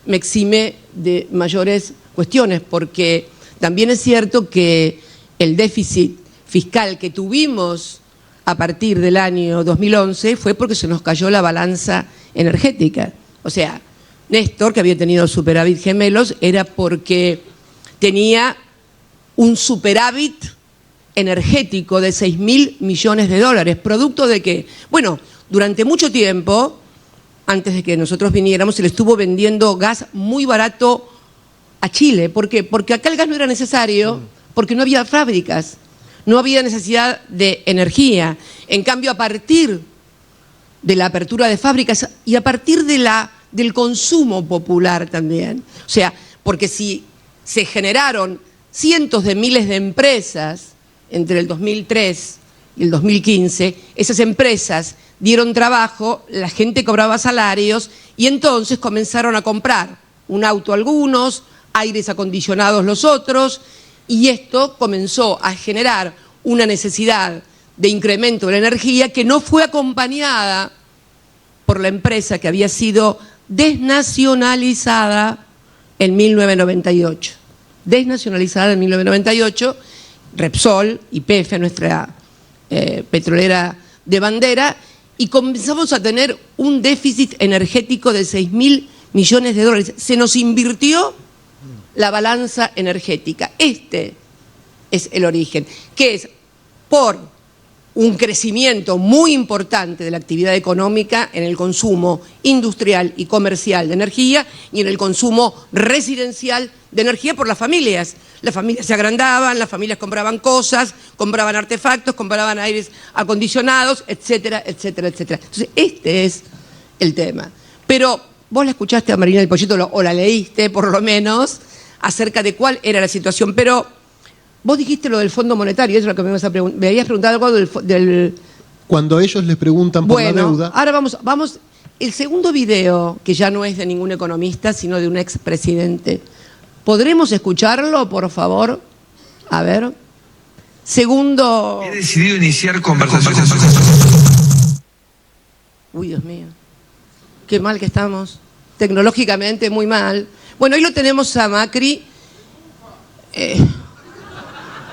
me exime de mayores cuestiones, porque también es cierto que el déficit fiscal que tuvimos a partir del año 2011 fue porque se nos cayó la balanza energética. O sea, Néstor, que había tenido superávit gemelos, era porque tenía un superávit energético de 6.000 millones de dólares. ¿Producto de qué? Bueno, durante mucho tiempo, antes de que nosotros viniéramos, se le estuvo vendiendo gas muy barato a Chile. ¿Por qué? Porque acá el gas no era necesario, porque no había fábricas, no había necesidad de energía. En cambio, a partir de la apertura de fábricas y a partir del consumo popular también, o sea, porque si se generaron cientos de miles de empresas entre el 2003 y el 2015, esas empresas dieron trabajo, la gente cobraba salarios y entonces comenzaron a comprar un auto algunos, aires acondicionados los otros, y esto comenzó a generar una necesidad de incremento de la energía que no fue acompañada por la empresa que había sido desnacionalizada en 1998. Desnacionalizada en 1998, Repsol, YPF, nuestra petrolera de bandera, y comenzamos a tener un déficit energético de 6.000 millones de dólares. Se nos invirtió la balanza energética. Este es el origen, que es por un crecimiento muy importante de la actividad económica en el consumo industrial y comercial de energía y en el consumo residencial de energía por las familias. Las familias se agrandaban, las familias compraban cosas, compraban artefactos, compraban aires acondicionados, etcétera, etcétera, etcétera. Entonces, este es el tema. Pero vos la escuchaste a Marina del Polleto, o la leíste por lo menos, acerca de cuál era la situación, pero vos dijiste lo del Fondo Monetario, eso es lo que me habías preguntado algo del... Cuando ellos les preguntan por la deuda... Ahora vamos, el segundo video, que ya no es de ningún economista, sino de un expresidente. ¿Podremos escucharlo, por favor? A ver. Segundo... He decidido iniciar conversaciones. Uy, Dios mío. Qué mal que estamos. Tecnológicamente muy mal. Bueno, hoy lo tenemos a Macri.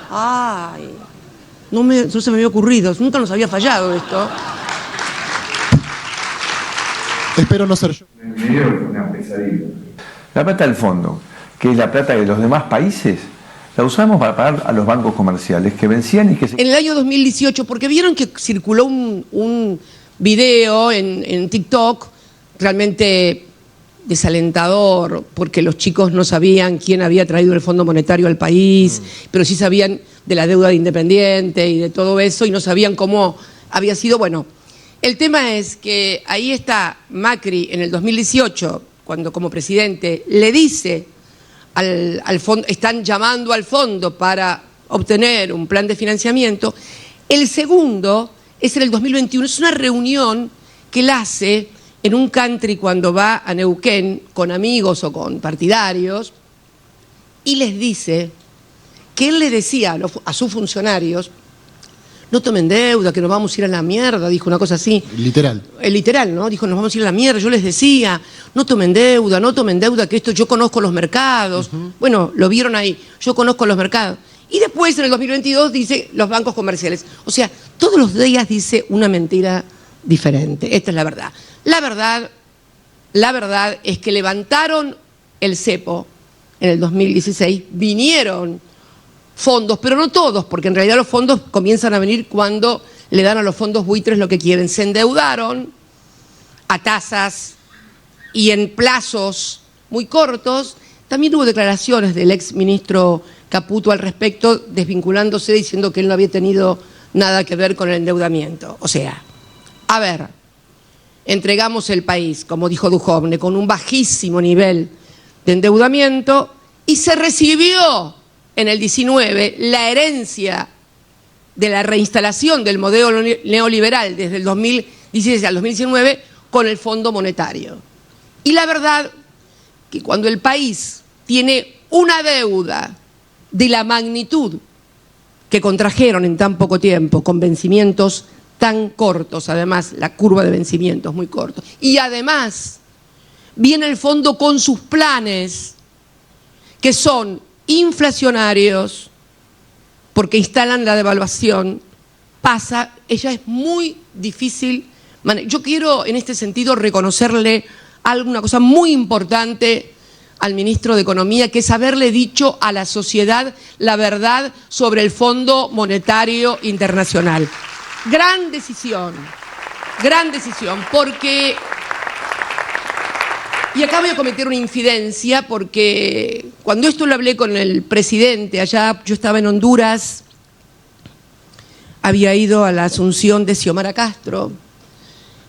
Ay, no se me había ocurrido, nunca nos había fallado esto. Espero no ser yo. Una pesadilla. La plata del fondo, que es la plata de los demás países, la usamos para pagar a los bancos comerciales que vencían y que se... En el año 2018, porque vieron que circuló un video en TikTok realmente desalentador, porque los chicos no sabían quién había traído el Fondo Monetario al país, pero sí sabían de la deuda de Independiente y de todo eso, y no sabían cómo había sido. Bueno, el tema es que ahí está Macri en el 2018, cuando como presidente le dice al fondo, están llamando al fondo para obtener un plan de financiamiento. El segundo es en el 2021, es una reunión que él hace en un country cuando va a Neuquén con amigos o con partidarios, y les dice que él le decía a sus funcionarios: no tomen deuda, que nos vamos a ir a la mierda, dijo una cosa así. Literal. Literal, ¿no? Dijo, nos vamos a ir a la mierda. Yo les decía, no tomen deuda, que esto, yo conozco los mercados. Bueno, lo vieron ahí, yo conozco los mercados. Y después, en el 2022, dice los bancos comerciales. O sea, todos los días dice una mentira diferente. Esta es la verdad. La verdad es que levantaron el cepo en el 2016, vinieron fondos, pero no todos, porque en realidad los fondos comienzan a venir cuando le dan a los fondos buitres lo que quieren. Se endeudaron a tasas y en plazos muy cortos. También hubo declaraciones del ex ministro Caputo al respecto, desvinculándose, diciendo que él no había tenido nada que ver con el endeudamiento. O sea, a ver, entregamos el país, como dijo Duhovne, con un bajísimo nivel de endeudamiento, y se recibió en el 19 la herencia de la reinstalación del modelo neoliberal desde el 2016 al 2019 con el Fondo Monetario. Y la verdad que cuando el país tiene una deuda de la magnitud que contrajeron en tan poco tiempo, con vencimientos tan cortos, además la curva de vencimiento es muy corta, y además viene el fondo con sus planes que son inflacionarios porque instalan la devaluación, ella es muy difícil. Yo quiero en este sentido reconocerle alguna cosa muy importante al ministro de Economía, que es haberle dicho a la sociedad la verdad sobre el Fondo Monetario Internacional. Gran decisión, porque... Y acá voy a cometer una infidencia, porque cuando esto lo hablé con el presidente, allá yo estaba en Honduras, había ido a la asunción de Xiomara Castro,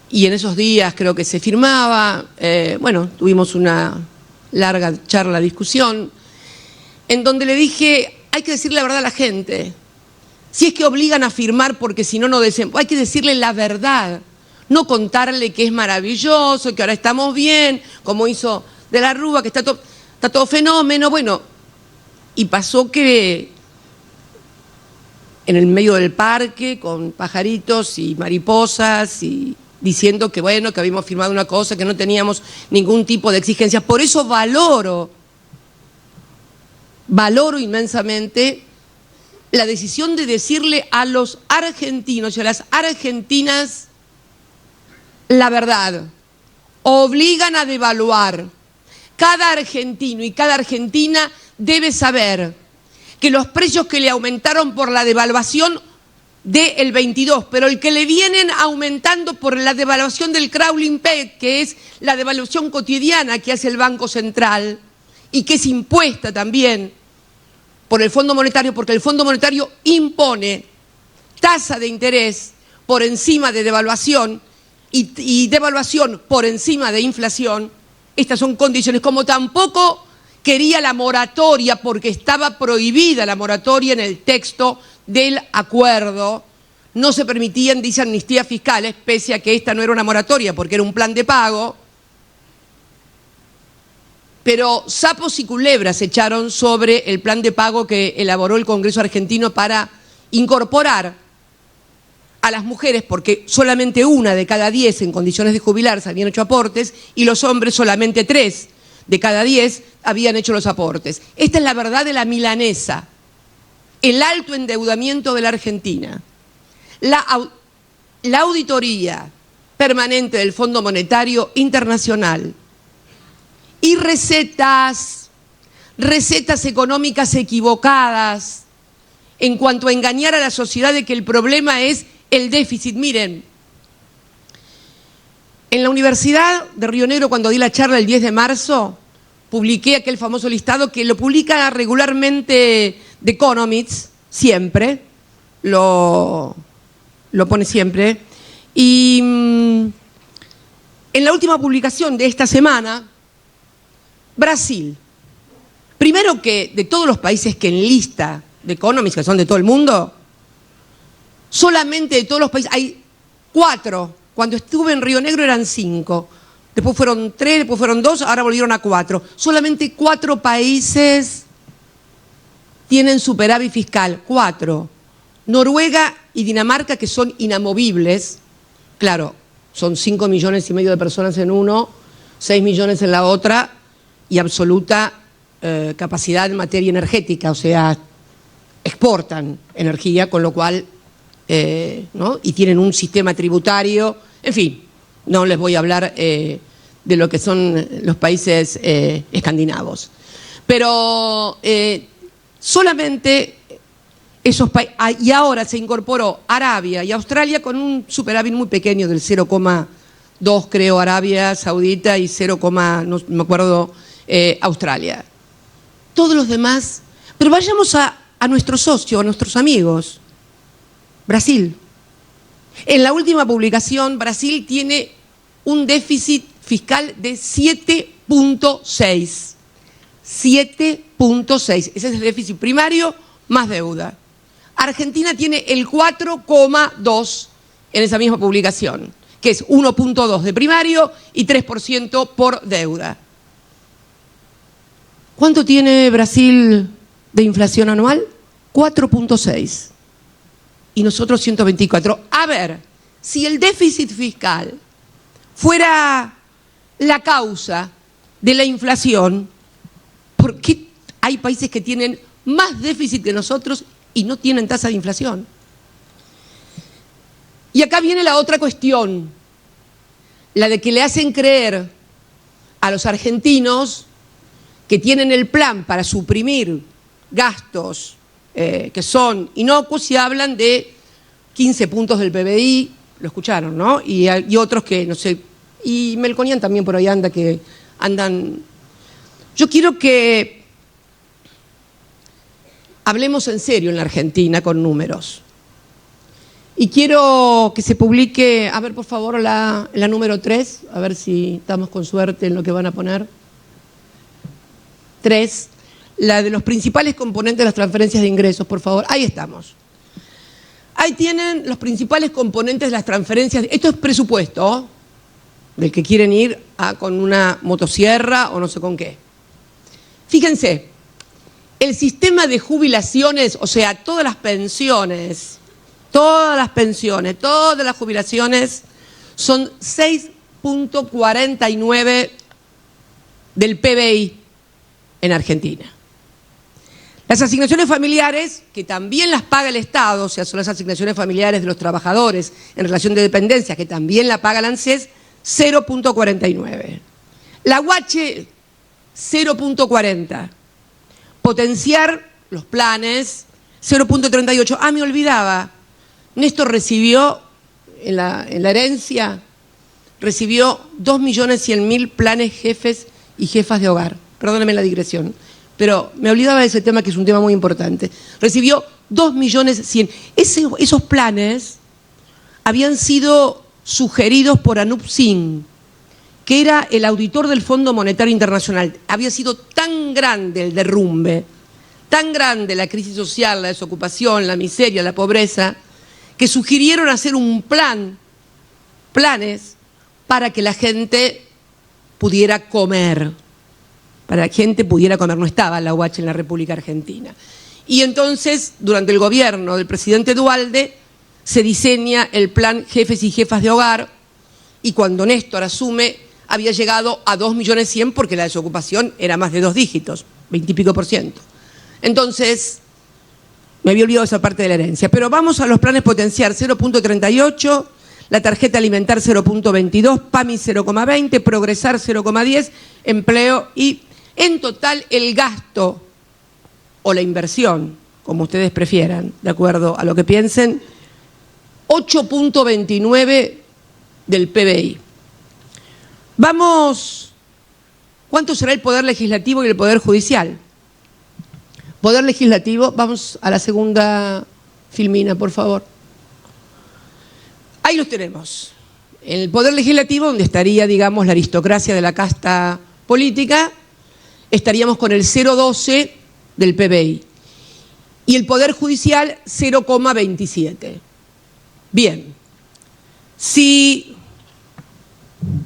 y en esos días creo que se firmaba, bueno, tuvimos una larga charla, discusión, en donde le dije, hay que decirle la verdad a la gente. Si es que obligan a firmar porque si no, no hay que decirle la verdad. No contarle que es maravilloso, que ahora estamos bien, como hizo De la Rúa, que está todo fenómeno. Bueno, y pasó que en el medio del parque, con pajaritos y mariposas, y diciendo que bueno, que habíamos firmado una cosa, que no teníamos ningún tipo de exigencias. Por eso valoro inmensamente la decisión de decirle a los argentinos y a las argentinas la verdad. Obligan a devaluar. Cada argentino y cada argentina debe saber que los precios que le aumentaron por la devaluación del 22, pero el que le vienen aumentando por la devaluación del crawling peg, que es la devaluación cotidiana que hace el Banco Central y que es impuesta también por el Fondo Monetario, porque el Fondo Monetario impone tasa de interés por encima de devaluación y devaluación por encima de inflación. Estas son condiciones, como tampoco quería la moratoria, porque estaba prohibida la moratoria en el texto del acuerdo. No se permitían, dice, amnistías fiscales, pese a que esta no era una moratoria, porque era un plan de pago. Pero sapos y culebras se echaron sobre el plan de pago que elaboró el Congreso argentino para incorporar a las mujeres, porque solamente 1 de cada 10 en condiciones de jubilarse habían hecho aportes, y los hombres solamente 3 de cada 10 habían hecho los aportes. Esta es la verdad de la milanesa. El alto endeudamiento de la Argentina, la auditoría permanente del Fondo Monetario Internacional y recetas económicas equivocadas en cuanto a engañar a la sociedad de que el problema es el déficit. Miren, En la Universidad de Río Negro, cuando di la charla el 10 de marzo, publiqué aquel famoso listado que lo publica regularmente The Economist, siempre, lo pone siempre. Y en la última publicación de esta semana, Brasil, primero que de todos los países que enlista The Economist, que son de todo el mundo, solamente de todos los países hay 4. Cuando estuve en Río Negro eran 5. Después fueron 3, después fueron 2, ahora volvieron a 4. Solamente 4 países tienen superávit fiscal. 4. Noruega y Dinamarca, que son inamovibles. Claro, son 5,5 millones de personas en uno, 6 millones en la otra, y absoluta capacidad en materia energética, o sea, exportan energía, con lo cual, ¿no? Y tienen un sistema tributario, en fin, no les voy a hablar de lo que son los países escandinavos. Pero solamente esos países, y ahora se incorporó Arabia y Australia con un superávit muy pequeño del 0,2, creo, Arabia Saudita, y 0, no me acuerdo, Australia. Todos los demás, pero vayamos a nuestro socio, a nuestros amigos. Brasil. En la última publicación, Brasil tiene un déficit fiscal de 7,6. 7,6. Ese es el déficit primario más deuda. Argentina tiene el 4,2 en esa misma publicación, que es 1,2 de primario y 3% por deuda. ¿Cuánto tiene Brasil de inflación anual? 4,6. Y nosotros 124. A ver, si el déficit fiscal fuera la causa de la inflación, ¿por qué hay países que tienen más déficit que nosotros y no tienen tasa de inflación? Y acá viene la otra cuestión, la de que le hacen creer a los argentinos que tienen el plan para suprimir gastos que son inocuos, y hablan de 15 puntos del PBI, lo escucharon, ¿no? Y otros que, no sé, y Melconian también por ahí anda, que andan. Yo quiero que hablemos en serio en la Argentina con números. Y quiero que se publique, a ver por favor la número 3, a ver si estamos con suerte en lo que van a poner. 3. La de los principales componentes de las transferencias de ingresos, por favor. Ahí estamos. Ahí tienen los principales componentes de las transferencias. Esto es presupuesto del que quieren ir con una motosierra o no sé con qué. Fíjense, el sistema de jubilaciones, o sea, todas las pensiones, todas las jubilaciones son 6,49 del PBI en Argentina. Las asignaciones familiares, que también las paga el Estado, o sea, son las asignaciones familiares de los trabajadores en relación de dependencia, que también la paga la ANSES, 0,49. La UH, 0,40. Potenciar los planes, 0,38. Ah, me olvidaba. Néstor recibió, en la herencia, recibió 2.100.000 planes jefes y jefas de hogar. Perdónenme la digresión, pero me olvidaba de ese tema, que es un tema muy importante. Recibió 2.100.000. Esos planes habían sido sugeridos por Anup Singh, que era el auditor del Fondo Monetario Internacional. Había sido tan grande el derrumbe, tan grande la crisis social, la desocupación, la miseria, la pobreza, que sugirieron hacer planes para que la gente pudiera comer. Para que la gente pudiera comer. No estaba la UH en la República Argentina. Y entonces, durante el gobierno del presidente Duhalde, se diseña el plan Jefes y Jefas de Hogar, y cuando Néstor asume, había llegado a 2.100.000, porque la desocupación era más de 2 dígitos, 20 y pico %. Entonces, me había olvidado esa parte de la herencia. Pero vamos a los planes potenciar, 0,38, la tarjeta alimentar 0,22, PAMI 0,20, Progresar 0,10, empleo, y en total el gasto o la inversión, como ustedes prefieran, de acuerdo a lo que piensen, 8,29 del PBI. Vamos, ¿cuánto será el Poder Legislativo y el Poder Judicial? Poder Legislativo, vamos a la segunda filmina, por favor. Ahí los tenemos. En el Poder Legislativo, donde estaría, digamos, la aristocracia de la casta política, estaríamos con el 0,12 del PBI. Y el Poder Judicial, 0,27. Bien. Si...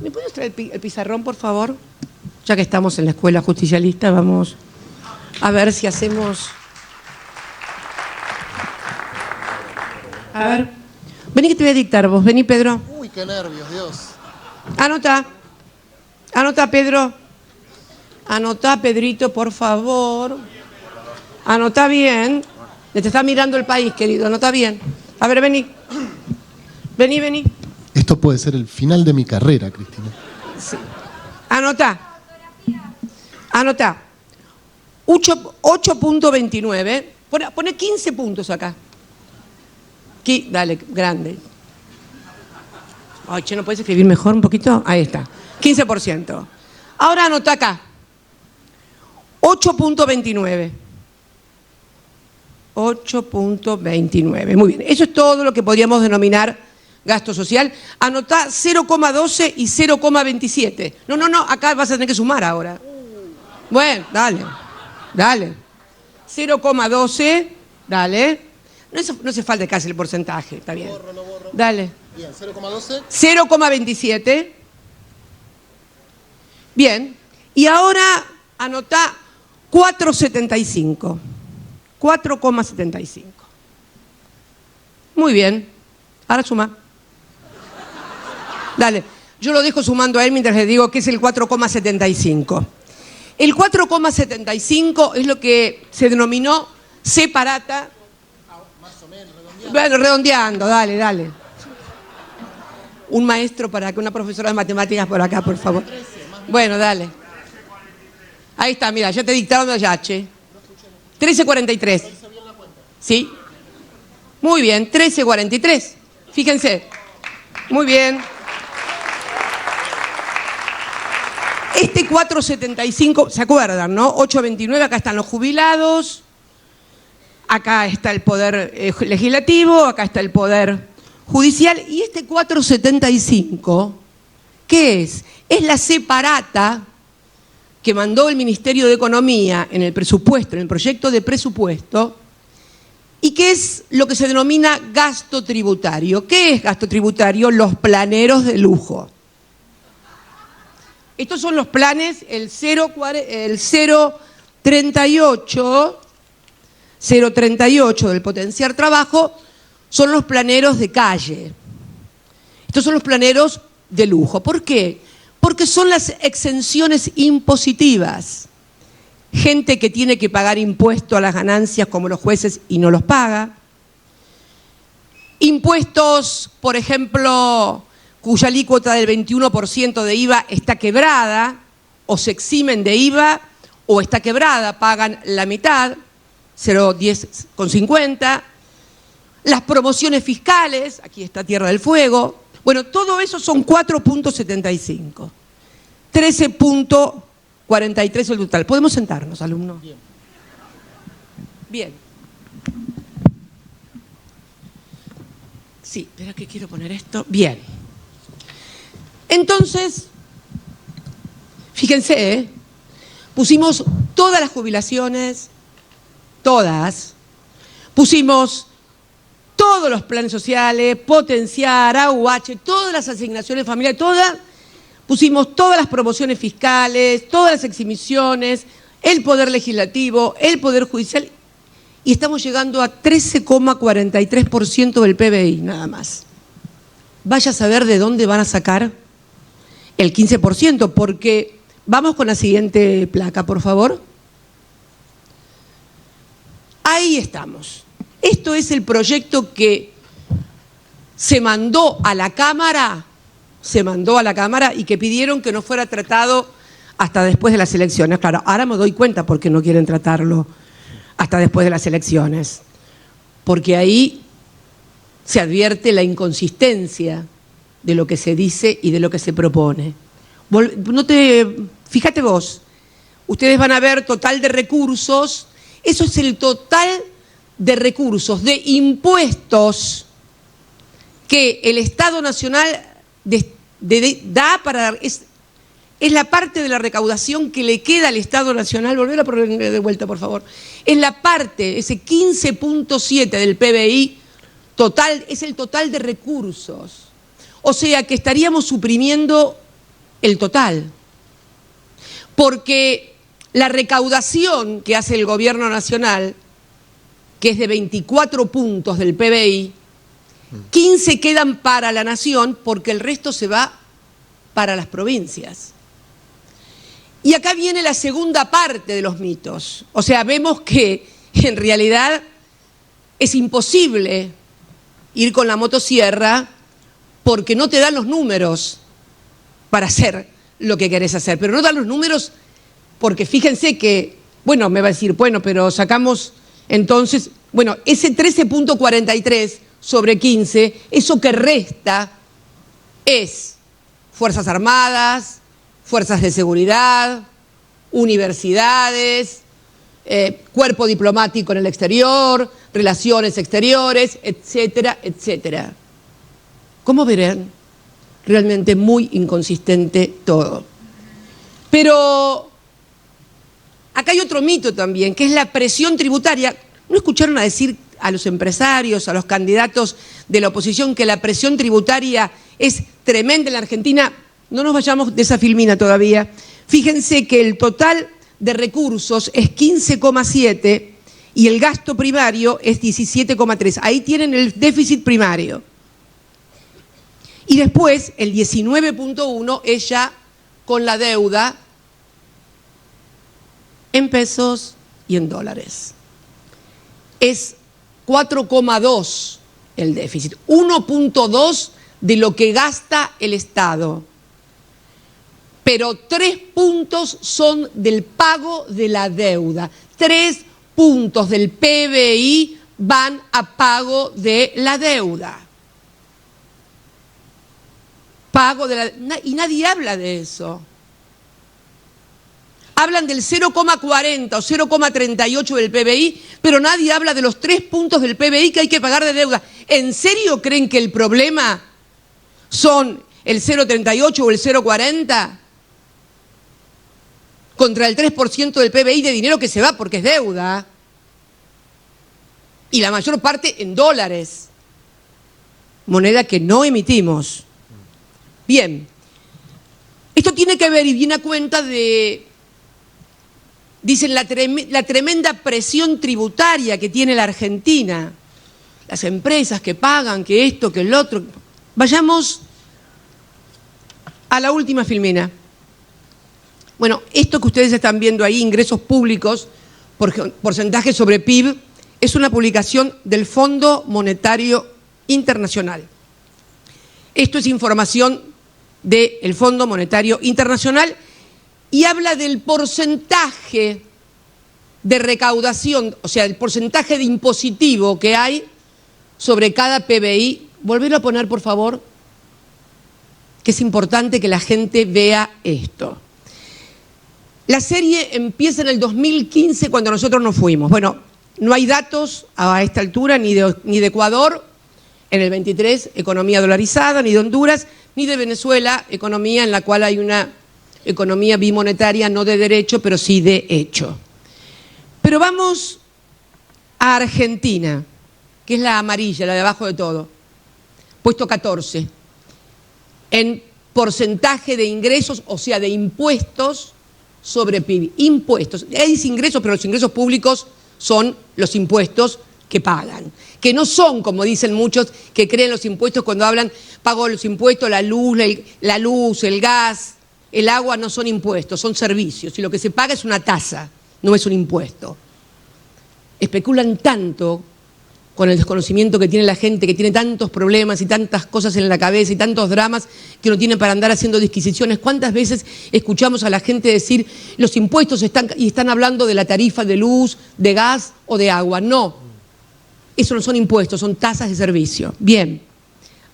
¿Me puedes traer el pizarrón, por favor? Ya que estamos en la escuela justicialista, vamos a ver si hacemos... A ver. Vení que te voy a dictar vos. Vení, Pedro. Uy, qué nervios, Dios. Anota. Anota, Pedro. Anota, Pedrito, por favor. Anota bien. Te está mirando el país, querido. Anota bien. A ver, vení. Vení, vení. Esto puede ser el final de mi carrera, Cristina. Sí. Anota. Anota. 8.29. Pone 15 puntos acá. Aquí, dale, grande. Ay, che, ¿no puedes escribir mejor un poquito? Ahí está. 15%. Ahora anota acá. 8.29. 8.29. Muy bien. Eso es todo lo que podríamos denominar gasto social. Anotá 0,12 y 0,27. No, acá vas a tener que sumar ahora. Bueno, dale. Dale. 0,12, dale. No hace falta casi el porcentaje, está bien. Lo borro. Dale. Bien, 0,12. 0,27. Bien. Y ahora anotá 4,75. 4,75. Muy bien. Ahora suma. Dale. Yo lo dejo sumando a él mientras le digo que es el 4,75. El 4,75 es lo que se denominó separata. Más o menos, redondeando. Bueno, redondeando, dale. Un maestro para acá, una profesora de matemáticas por acá, por favor. Bueno, dale. Ahí está, mira, ya te dictaron allá, che. 13.43. ¿Sí? Muy bien, 13.43. Fíjense. Muy bien. Este 4.75, ¿se acuerdan, no? 8.29, acá están los jubilados, acá está el Poder Legislativo, acá está el Poder Judicial, y este 4.75, ¿qué es? Es la separata que mandó el Ministerio de Economía en el presupuesto, en el proyecto de presupuesto, y que es lo que se denomina gasto tributario. ¿Qué es gasto tributario? Los planeros de lujo. Estos son los planes, el 038 del potenciar trabajo, son los planeros de calle. Estos son los planeros de lujo. ¿Por qué? Porque son las exenciones impositivas. Gente que tiene que pagar impuesto a las ganancias como los jueces y no los paga. Impuestos, por ejemplo, cuya alícuota del 21% de IVA está quebrada, o se eximen de IVA, o está quebrada, pagan la mitad, 0,10,50. Las promociones fiscales, aquí está Tierra del Fuego. Bueno, todo eso son 4.75. 13.43 el total. ¿Podemos sentarnos, alumnos? Bien. Sí, espera que quiero poner esto. Bien. Entonces, fíjense, pusimos todas las jubilaciones, todas, pusimos todos los planes sociales, potenciar, AUH, todas las asignaciones familiares, todas, pusimos todas las promociones fiscales, todas las exhibiciones, el Poder Legislativo, el Poder Judicial, y estamos llegando a 13,43% del PBI, nada más. Vaya a saber de dónde van a sacar el 15%, porque vamos con la siguiente placa, por favor. Ahí estamos. Esto es el proyecto que se mandó a la Cámara y que pidieron que no fuera tratado hasta después de las elecciones. Claro, ahora me doy cuenta por qué no quieren tratarlo hasta después de las elecciones, porque ahí se advierte la inconsistencia de lo que se dice y de lo que se propone. Fíjate vos, ustedes van a ver total de recursos, eso es el total de recursos, de impuestos que el Estado Nacional da para... Es la parte de la recaudación que le queda al Estado Nacional. Volver a poner de vuelta, por favor. Es la parte, ese 15.7 del PBI total, es el total de recursos. O sea que estaríamos suprimiendo el total. Porque la recaudación que hace el Gobierno Nacional, que es de 24 puntos del PBI, 15 quedan para la Nación porque el resto se va para las provincias. Y acá viene la segunda parte de los mitos. O sea, vemos que en realidad es imposible ir con la motosierra porque no te dan los números para hacer lo que querés hacer. Pero no dan los números porque fíjense que, bueno, me va a decir, bueno, pero sacamos entonces, bueno, ese 13.43 sobre 15, eso que resta es Fuerzas Armadas, Fuerzas de Seguridad, universidades, cuerpo diplomático en el exterior, relaciones exteriores, etcétera, etcétera. Como verán, realmente muy inconsistente todo. Pero acá hay otro mito también, que es la presión tributaria. ¿No escucharon a decir a los empresarios, a los candidatos de la oposición que la presión tributaria es tremenda en la Argentina? No nos vayamos de esa filmina todavía. Fíjense que el total de recursos es 15,7 y el gasto primario es 17,3. Ahí tienen el déficit primario. Y después el 19,1 es ya con la deuda en pesos y en dólares. Es 4,2 el déficit, 1,2 de lo que gasta el Estado. Pero 3 puntos son del pago de la deuda. 3 puntos del PBI van a pago de la deuda. Pago de la... Y nadie habla de eso. Hablan del 0,40 o 0,38 del PBI, pero nadie habla de los 3 puntos del PBI que hay que pagar de deuda. ¿En serio creen que el problema son el 0,38 o el 0,40? Contra el 3% del PBI de dinero que se va porque es deuda. Y la mayor parte en dólares. Moneda que no emitimos. Bien. Esto tiene que ver y viene a cuenta de, dicen, la tremenda presión tributaria que tiene la Argentina. Las empresas que pagan, que esto, que el otro. Vayamos a la última filmina. Bueno, esto que ustedes están viendo ahí, ingresos públicos, porcentaje sobre PIB, es una publicación del Fondo Monetario Internacional. Esto es información del Fondo Monetario Internacional y habla del porcentaje de recaudación, o sea, el porcentaje de impositivo que hay sobre cada PBI. Volverlo a poner, por favor, que es importante que la gente vea esto. La serie empieza en el 2015 cuando nosotros nos fuimos. Bueno, no hay datos a esta altura ni de Ecuador, en el 23, economía dolarizada, ni de Honduras, ni de Venezuela, economía en la cual hay una economía bimonetaria, no de derecho, pero sí de hecho. Pero vamos a Argentina, que es la amarilla, la de abajo de todo, puesto 14, en porcentaje de ingresos, o sea, de impuestos sobre PIB. Impuestos. Hay ingresos, pero los ingresos públicos son los impuestos que pagan. Que no son, como dicen muchos, que creen los impuestos cuando hablan, pago los impuestos, la luz, el gas, el agua, no son impuestos, son servicios. Y lo que se paga es una tasa, no es un impuesto. Especulan tanto con el desconocimiento que tiene la gente, que tiene tantos problemas y tantas cosas en la cabeza y tantos dramas que no tienen para andar haciendo disquisiciones. ¿Cuántas veces escuchamos a la gente decir los impuestos están hablando de la tarifa de luz, de gas o de agua? No, eso no son impuestos, son tasas de servicio. Bien,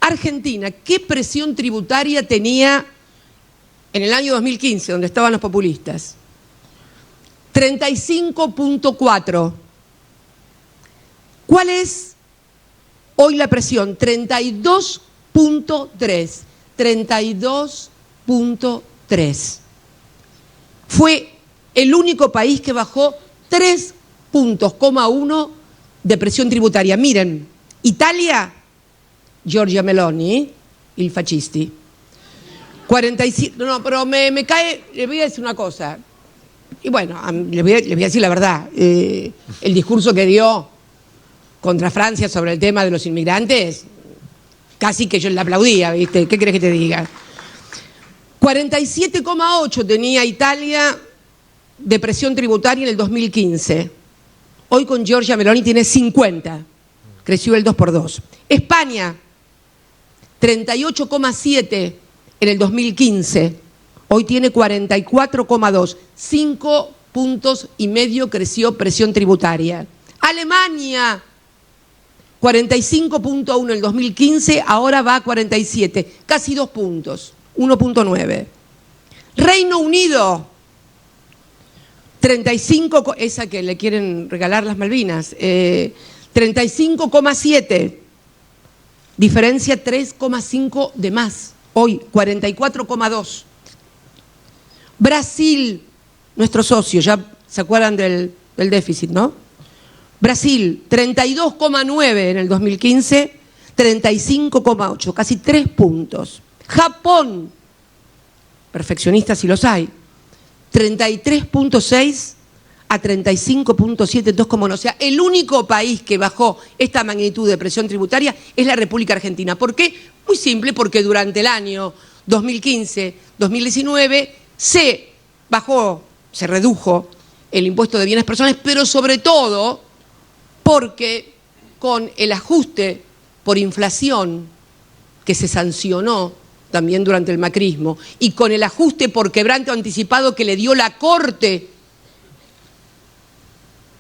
Argentina, ¿qué presión tributaria tenía en el año 2015, donde estaban los populistas, 35.4. ¿Cuál es hoy la presión? 32.3. 32.3. Fue el único país que bajó 3,1 puntos de presión tributaria. Miren, Italia, Giorgia Meloni, il fascisti. 45, no, pero me cae, le voy a decir una cosa. Y bueno, les voy a decir la verdad. El discurso que dio contra Francia sobre el tema de los inmigrantes, casi que yo le aplaudía, ¿viste? ¿Qué querés que te diga? 47,8 tenía Italia de presión tributaria en el 2015. Hoy con Giorgia Meloni tiene 50. Creció el 2x2. España, 38,7 en el 2015. Hoy tiene 44,2. 5,5 puntos creció presión tributaria. Alemania, 45,1 en el 2015, ahora va a 47. Casi 2 puntos. 1,9. Reino Unido, 35, esa que le quieren regalar las Malvinas, 35,7, diferencia 3,5 de más, hoy 44,2. Brasil, nuestro socio, ya se acuerdan del déficit, ¿no? Brasil, 32,9 en el 2015, 35,8, casi 3 puntos. Japón, perfeccionistas si los hay, 33,6 a 35,7, 2,1. O sea, el único país que bajó esta magnitud de presión tributaria es la República Argentina. ¿Por qué? Muy simple, porque durante el año 2015-2019 se redujo el impuesto de bienes personales, pero sobre todo porque con el ajuste por inflación que se sancionó también durante el macrismo, y con el ajuste por quebranto anticipado que le dio la Corte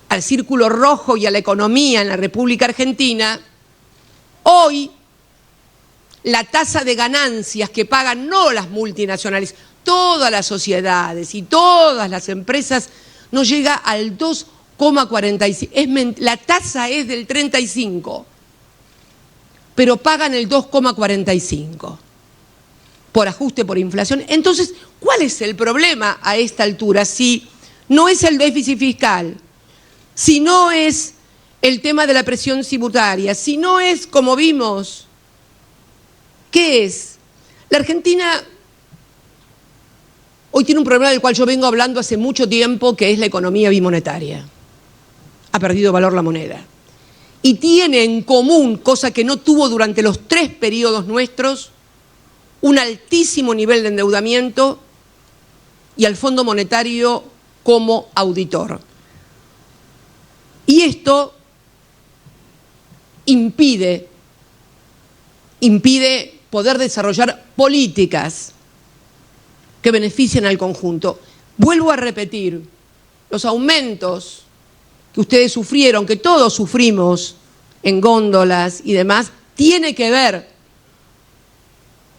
al Círculo Rojo y a la economía en la República Argentina, hoy la tasa de ganancias que pagan no las multinacionales, todas las sociedades y todas las empresas, no llega al 2,45. La tasa es del 35, pero pagan el 2,45. Por ajuste, por inflación. Entonces, ¿cuál es el problema a esta altura? Si no es el déficit fiscal, si no es el tema de la presión tributaria, si no es, como vimos, ¿qué es? La Argentina hoy tiene un problema del cual yo vengo hablando hace mucho tiempo, que es la economía bimonetaria. Ha perdido valor la moneda. Y tiene en común, cosa que no tuvo durante los 3 periodos nuestros, un altísimo nivel de endeudamiento y al Fondo Monetario como auditor. Y esto impide poder desarrollar políticas que beneficien al conjunto. Vuelvo a repetir, los aumentos que ustedes sufrieron, que todos sufrimos en góndolas y demás, tiene que ver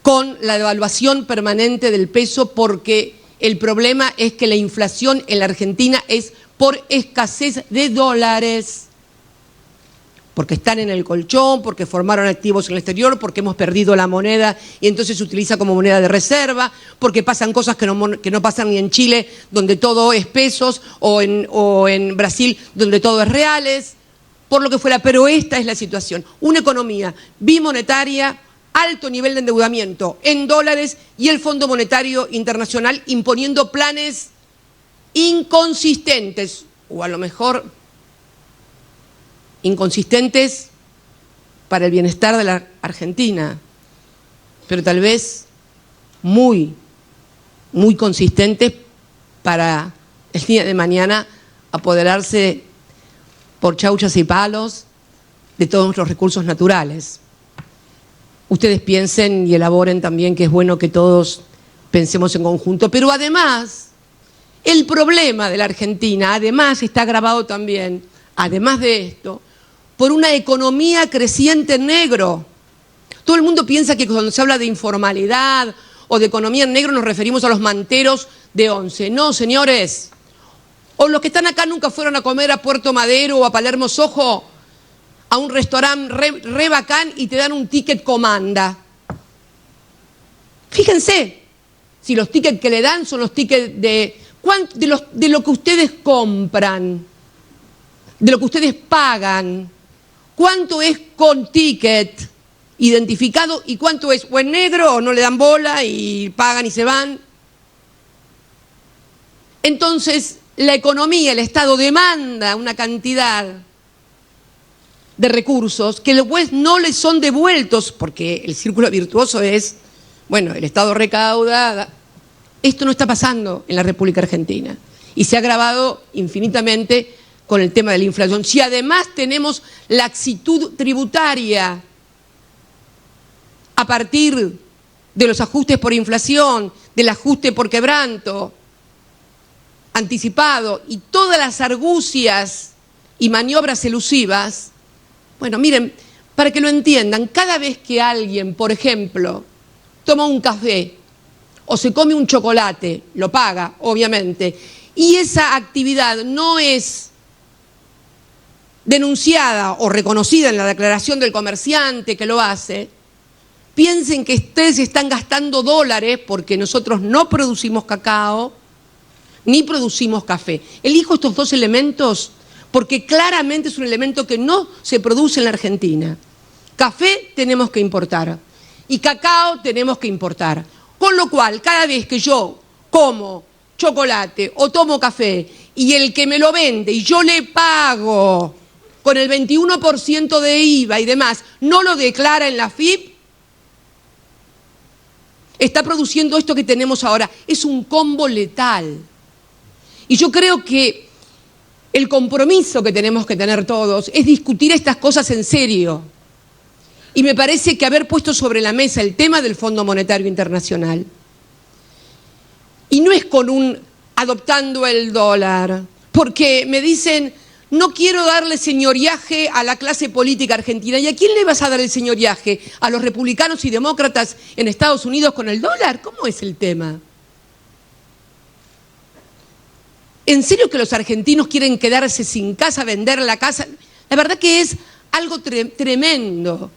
con la devaluación permanente del peso, porque el problema es que la inflación en la Argentina es por escasez de dólares, porque están en el colchón, porque formaron activos en el exterior, porque hemos perdido la moneda y entonces se utiliza como moneda de reserva, porque pasan cosas que no pasan ni en Chile, donde todo es pesos, o en Brasil, donde todo es reales, por lo que fuera. Pero esta es la situación, una economía bimonetaria, alto nivel de endeudamiento en dólares y el Fondo Monetario Internacional imponiendo planes inconsistentes, o a lo mejor inconsistentes para el bienestar de la Argentina, pero tal vez muy, muy consistentes para el día de mañana apoderarse por chauchas y palos de todos nuestros recursos naturales. Ustedes piensen y elaboren también, que es bueno que todos pensemos en conjunto. Pero además, el problema de la Argentina, además está agravado también, además de esto, por una economía creciente en negro. Todo el mundo piensa que cuando se habla de informalidad o de economía en negro nos referimos a los manteros de Once. No, señores. O los que están acá nunca fueron a comer a Puerto Madero o a Palermo Soho, a un restaurante re bacán y te dan un ticket comanda. Fíjense, si los tickets que le dan son los tickets de lo que ustedes compran, de lo que ustedes pagan. ¿Cuánto es con ticket identificado y cuánto es o en negro o no le dan bola y pagan y se van? Entonces, la economía, el Estado demanda una cantidad de recursos que después no les son devueltos, porque el círculo virtuoso es, bueno, el Estado recauda. Esto no está pasando en la República Argentina y se ha agravado infinitamente con el tema de la inflación. Si además tenemos laxitud tributaria a partir de los ajustes por inflación, del ajuste por quebranto anticipado y todas las argucias y maniobras elusivas, bueno, miren, para que lo entiendan, cada vez que alguien, por ejemplo, toma un café o se come un chocolate, lo paga, obviamente, y esa actividad no es denunciada o reconocida en la declaración del comerciante que lo hace, piensen que ustedes están gastando dólares porque nosotros no producimos cacao ni producimos café. Elijo estos dos elementos porque claramente es un elemento que no se produce en la Argentina. Café tenemos que importar y cacao tenemos que importar. Con lo cual, cada vez que yo como chocolate o tomo café y el que me lo vende y yo le pago con el 21% de IVA y demás, no lo declara en la FIP, está produciendo esto que tenemos ahora. Es un combo letal. Y yo creo que el compromiso que tenemos que tener todos es discutir estas cosas en serio. Y me parece que haber puesto sobre la mesa el tema del Fondo Monetario Internacional, y no es con un adoptando el dólar, porque me dicen, no quiero darle señoriaje a la clase política argentina. ¿Y a quién le vas a dar el señoriaje? ¿A los republicanos y demócratas en Estados Unidos con el dólar? ¿Cómo es el tema? ¿En serio que los argentinos quieren quedarse sin casa, vender la casa? La verdad que es algo tremendo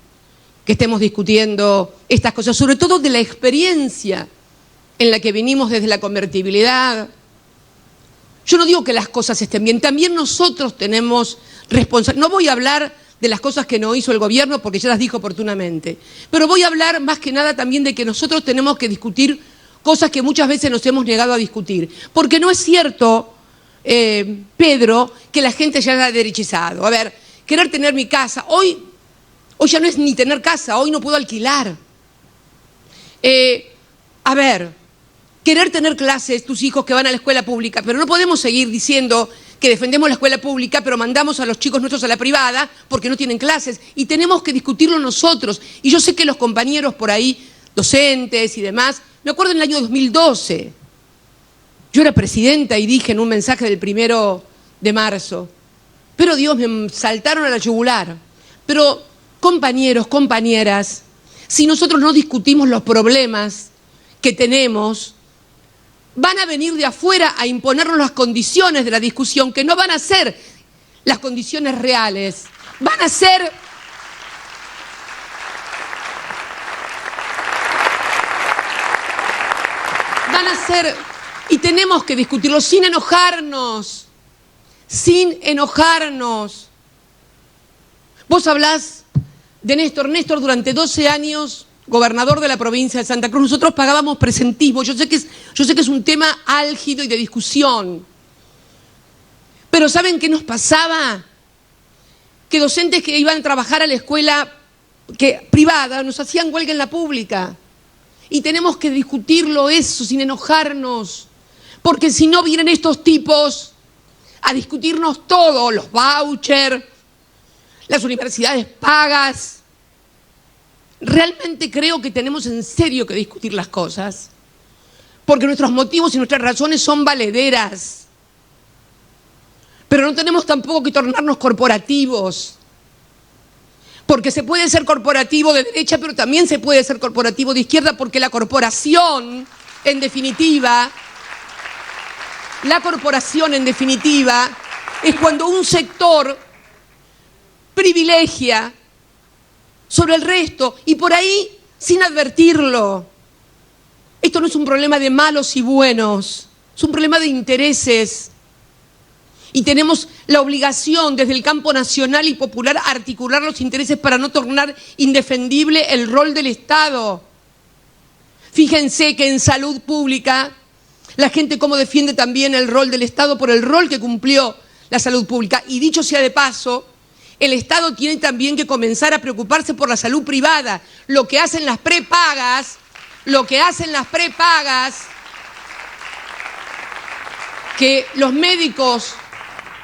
que estemos discutiendo estas cosas, sobre todo de la experiencia en la que vinimos desde la convertibilidad. Yo no digo que las cosas estén bien, también nosotros tenemos responsabilidad. No voy a hablar de las cosas que no hizo el gobierno porque ya las dijo oportunamente, pero voy a hablar más que nada también de que nosotros tenemos que discutir cosas que muchas veces nos hemos negado a discutir. Porque no es cierto, Pedro, que la gente ya haya derechizado. A ver, querer tener mi casa, hoy ya no es ni tener casa, hoy no puedo alquilar. A ver, querer tener clases, tus hijos que van a la escuela pública, pero no podemos seguir diciendo que defendemos la escuela pública, pero mandamos a los chicos nuestros a la privada porque no tienen clases. Y tenemos que discutirlo nosotros. Y yo sé que los compañeros por ahí, docentes y demás, me acuerdo en el año 2012, yo era presidenta y dije en un mensaje del 1 de marzo, pero Dios, me saltaron a la yugular. Pero compañeros, compañeras, si nosotros no discutimos los problemas que tenemos, van a venir de afuera a imponernos las condiciones de la discusión, que no van a ser las condiciones reales, van a ser y tenemos que discutirlo sin enojarnos, sin enojarnos. Vos hablás de Néstor. Néstor durante 12 años, gobernador de la provincia de Santa Cruz, nosotros pagábamos presentismo. Yo sé que es un tema álgido y de discusión. Pero ¿saben qué nos pasaba? Que docentes que iban a trabajar a la escuela privada nos hacían huelga en la pública. Y tenemos que discutirlo eso sin enojarnos. Porque si no vienen estos tipos a discutirnos todo, los vouchers, las universidades pagas. Realmente creo que tenemos en serio que discutir las cosas, porque nuestros motivos y nuestras razones son valederas. Pero no tenemos tampoco que tornarnos corporativos, Porque se puede ser corporativo de derecha, pero también se puede ser corporativo de izquierda, porque la corporación, en definitiva, es cuando un sector privilegia sobre el resto y por ahí sin advertirlo. Esto no es un problema de malos y buenos, es un problema de intereses. Y tenemos la obligación desde el campo nacional y popular a articular los intereses para no tornar indefendible el rol del Estado. Fíjense que en salud pública la gente cómo defiende también el rol del Estado por el rol que cumplió la salud pública. Y dicho sea de paso, el Estado tiene también que comenzar a preocuparse por la salud privada. Lo que hacen las prepagas, que los médicos,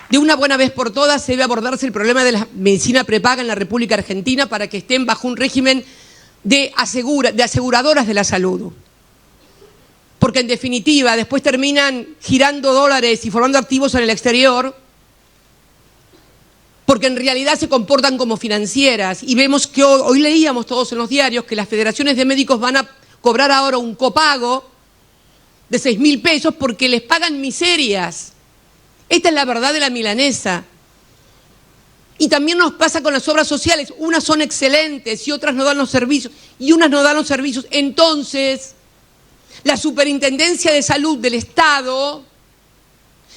de una buena vez por todas, se debe abordarse el problema de la medicina prepaga en la República Argentina para que estén bajo un régimen de aseguradoras de la salud. Porque en definitiva después terminan girando dólares y formando activos en el exterior, porque en realidad se comportan como financieras. Y vemos que hoy leíamos todos en los diarios que las federaciones de médicos van a cobrar ahora un copago de 6.000 pesos porque les pagan miserias. Esta es la verdad de la milanesa. Y también nos pasa con las obras sociales. Unas son excelentes y otras no dan los servicios. Entonces, la Superintendencia de Salud del Estado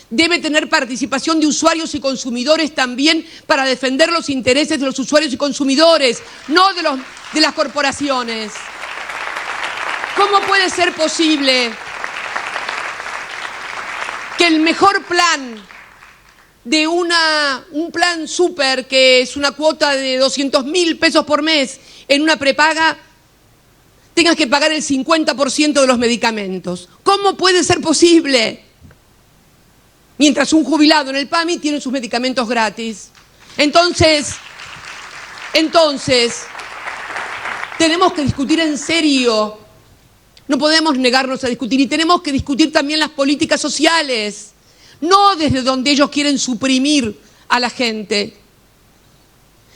debe tener participación de usuarios y consumidores también para defender los intereses de los usuarios y consumidores, no de las corporaciones. ¿Cómo puede ser posible que el mejor plan de un plan súper, que es una cuota de 200.000 pesos por mes en una prepaga, tengas que pagar el 50% de los medicamentos? ¿Cómo puede ser posible? Mientras un jubilado en el PAMI tiene sus medicamentos gratis. Entonces, tenemos que discutir en serio. No podemos negarnos a discutir y tenemos que discutir también las políticas sociales, no desde donde ellos quieren suprimir a la gente,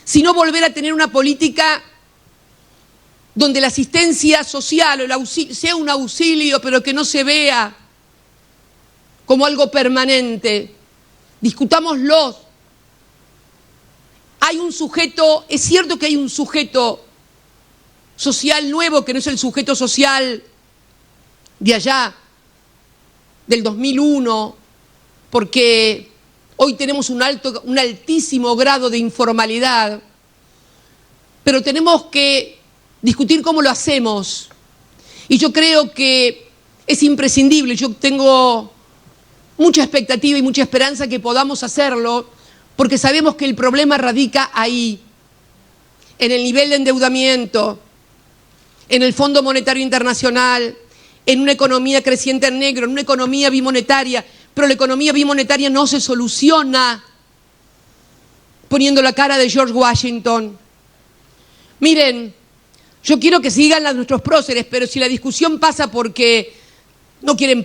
sino volver a tener una política donde la asistencia social o el auxilio, sea un auxilio, pero que no se vea como algo permanente. Discutámoslo. Hay un sujeto, es cierto que hay un sujeto social nuevo, que no es el sujeto social de allá, del 2001, porque hoy tenemos un altísimo grado de informalidad, pero tenemos que discutir cómo lo hacemos. Y yo creo que es imprescindible, yo tengo mucha expectativa y mucha esperanza que podamos hacerlo, porque sabemos que el problema radica ahí, en el nivel de endeudamiento, en el Fondo Monetario Internacional, en una economía creciente en negro, en una economía bimonetaria, pero la economía bimonetaria no se soluciona poniendo la cara de George Washington. Miren, yo quiero que sigan nuestros próceres, pero si la discusión pasa porque no quieren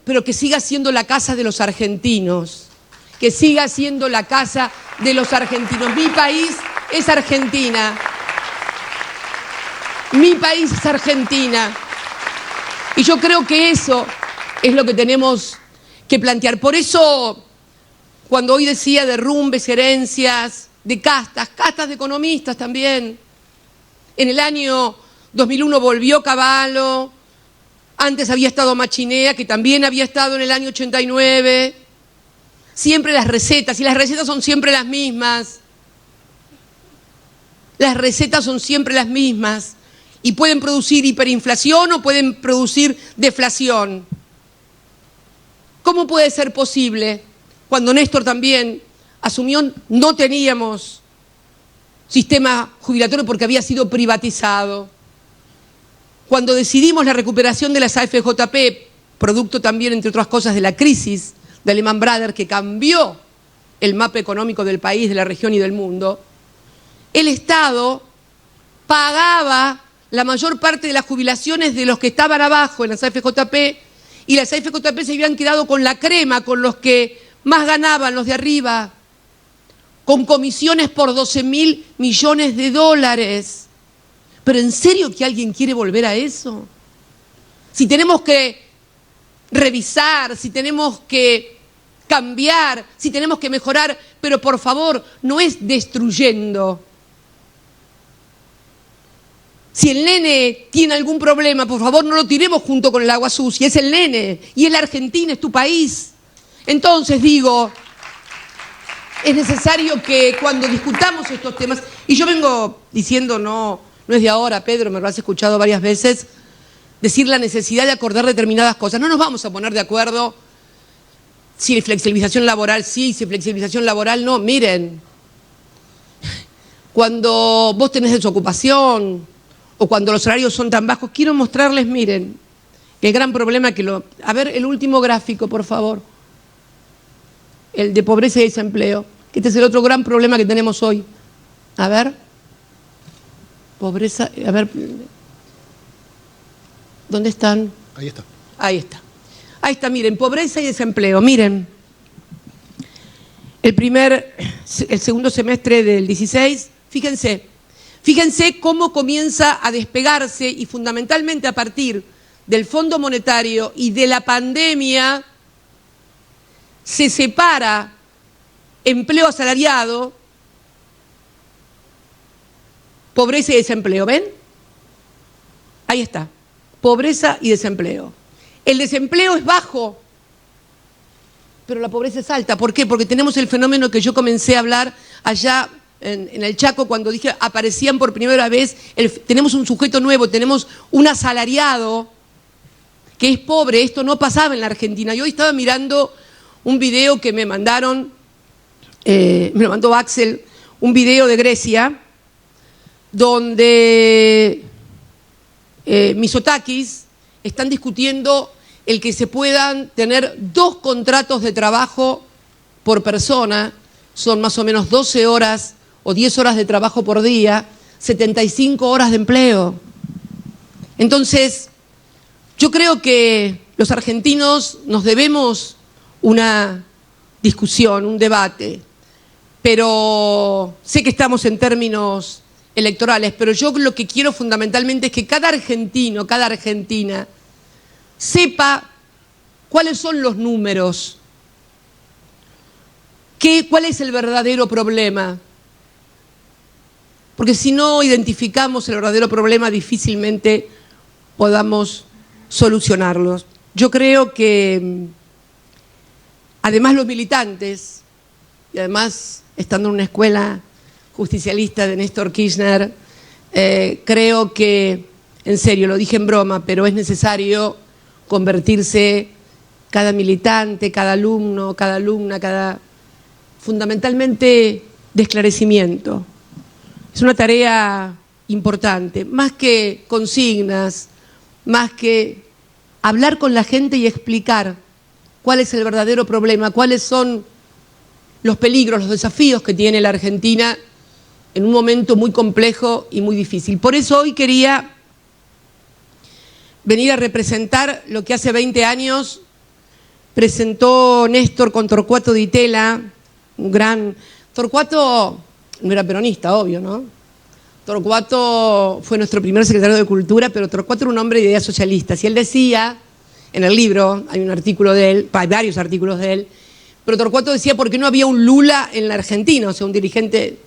pero que siga siendo la casa de los argentinos, que siga siendo la casa de los argentinos. Mi país es Argentina. Mi país es Argentina. Y yo creo que eso es lo que tenemos que plantear. Por eso, cuando hoy decía derrumbes, herencias, de castas de economistas también, en el año 2001 volvió Cavallo, antes había estado Machinea, que también había estado en el año 89, siempre las recetas, y las recetas son siempre las mismas. Las recetas son siempre las mismas. Y pueden producir hiperinflación o pueden producir deflación. ¿Cómo puede ser posible? Cuando Néstor también asumió, no teníamos sistema jubilatorio porque había sido privatizado. Cuando decidimos la recuperación de las AFJP, producto también, entre otras cosas, de la crisis de Lehman Brothers, que cambió el mapa económico del país, de la región y del mundo, el Estado pagaba la mayor parte de las jubilaciones de los que estaban abajo en las AFJP, y las AFJP se habían quedado con la crema, con los que más ganaban, los de arriba. con comisiones por 12.000 millones de dólares. ¿Pero en serio que alguien quiere volver a eso? Si tenemos que revisar, si tenemos que cambiar, si tenemos que mejorar, pero por favor, no es destruyendo. Si el nene tiene algún problema, por favor, no lo tiremos junto con el agua sucia. Es el nene, y es la Argentina, es tu país. Entonces digo, es necesario que cuando discutamos estos temas, y yo vengo diciendo, no es de ahora, Pedro, me lo has escuchado varias veces, decir la necesidad de acordar determinadas cosas. No nos vamos a poner de acuerdo si flexibilización laboral sí, si flexibilización laboral no. Miren, cuando vos tenés desocupación o cuando los salarios son tan bajos, quiero mostrarles, miren, el gran problema que lo... A ver, el último gráfico, por favor. El de pobreza y desempleo, que este es el otro gran problema que tenemos hoy. A ver... Pobreza, a ver, ¿dónde están? Ahí está. Ahí está. Ahí está, miren, pobreza y desempleo, miren. El segundo semestre del 16, fíjense cómo comienza a despegarse y fundamentalmente a partir del Fondo Monetario y de la pandemia se separa empleo asalariado, pobreza y desempleo, ¿ven? Ahí está, pobreza y desempleo. El desempleo es bajo, pero la pobreza es alta. ¿Por qué? Porque tenemos el fenómeno que yo comencé a hablar allá en el Chaco cuando dije aparecían por primera vez, tenemos un sujeto nuevo, tenemos un asalariado que es pobre. Esto no pasaba en la Argentina. Yo hoy estaba mirando un video que me mandaron, me lo mandó Axel, un video de Grecia, donde Mitsotakis están discutiendo el que se puedan tener 2 contratos de trabajo por persona, son más o menos 12 horas o 10 horas de trabajo por día, 75 horas de empleo. Entonces, yo creo que los argentinos nos debemos una discusión, un debate, pero sé que estamos en términos electorales, pero yo lo que quiero fundamentalmente es que cada argentino, cada argentina, sepa cuáles son los números, cuál es el verdadero problema. Porque si no identificamos el verdadero problema, difícilmente podamos solucionarlos. Yo creo que, además los militantes, y además estando en una escuela justicialista de Néstor Kirchner, creo que, en serio, lo dije en broma, pero es necesario convertirse cada militante, cada alumno, cada alumna, fundamentalmente de esclarecimiento. Es una tarea importante, más que consignas, más que hablar con la gente y explicar cuál es el verdadero problema, cuáles son los peligros, los desafíos que tiene la Argentina en un momento muy complejo y muy difícil. Por eso hoy quería venir a representar lo que hace 20 años presentó Néstor con Torcuato Di Tella, un gran... Torcuato no era peronista, obvio, ¿no? Torcuato fue nuestro primer secretario de Cultura, pero Torcuato era un hombre de ideas socialistas. Y él decía, en el libro, hay un artículo de él, hay varios artículos de él, pero Torcuato decía por qué no había un Lula en la Argentina, o sea, un dirigente,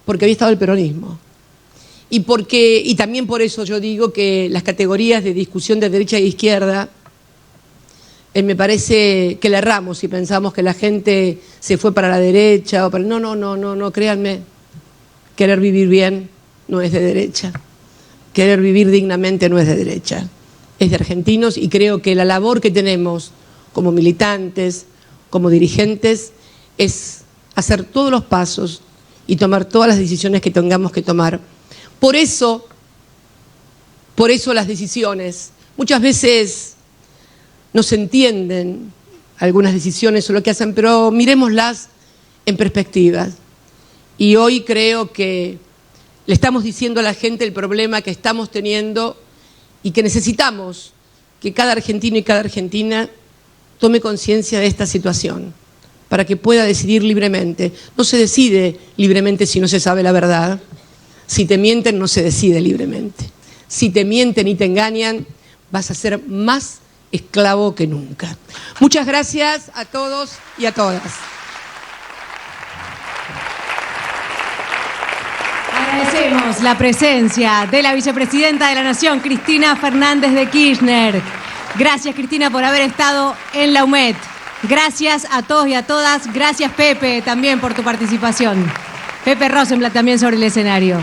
porque había estado el peronismo. Y también por eso yo digo que las categorías de discusión de derecha e izquierda, me parece que le erramos si pensamos que la gente se fue para la derecha o para... No, créanme, querer vivir bien no es de derecha, querer vivir dignamente no es de derecha, es de argentinos, y creo que la labor que tenemos como militantes, como dirigentes, es hacer todos los pasos y tomar todas las decisiones que tengamos que tomar. Por eso las decisiones, muchas veces no se entienden algunas decisiones o lo que hacen, pero miremoslas en perspectiva. Y hoy creo que le estamos diciendo a la gente el problema que estamos teniendo y que necesitamos que cada argentino y cada argentina tome conciencia de esta situación. para que pueda decidir libremente. No se decide libremente si no se sabe la verdad. Si te mienten, no se decide libremente. Si te mienten y te engañan, vas a ser más esclavo que nunca. Muchas gracias a todos y a todas. Agradecemos la presencia de la vicepresidenta de la Nación, Cristina Fernández de Kirchner. Gracias, Cristina, por haber estado en la UMED. Gracias a todos y a todas. Gracias, Pepe, también por tu participación. Pepe Rosenblatt también sobre el escenario.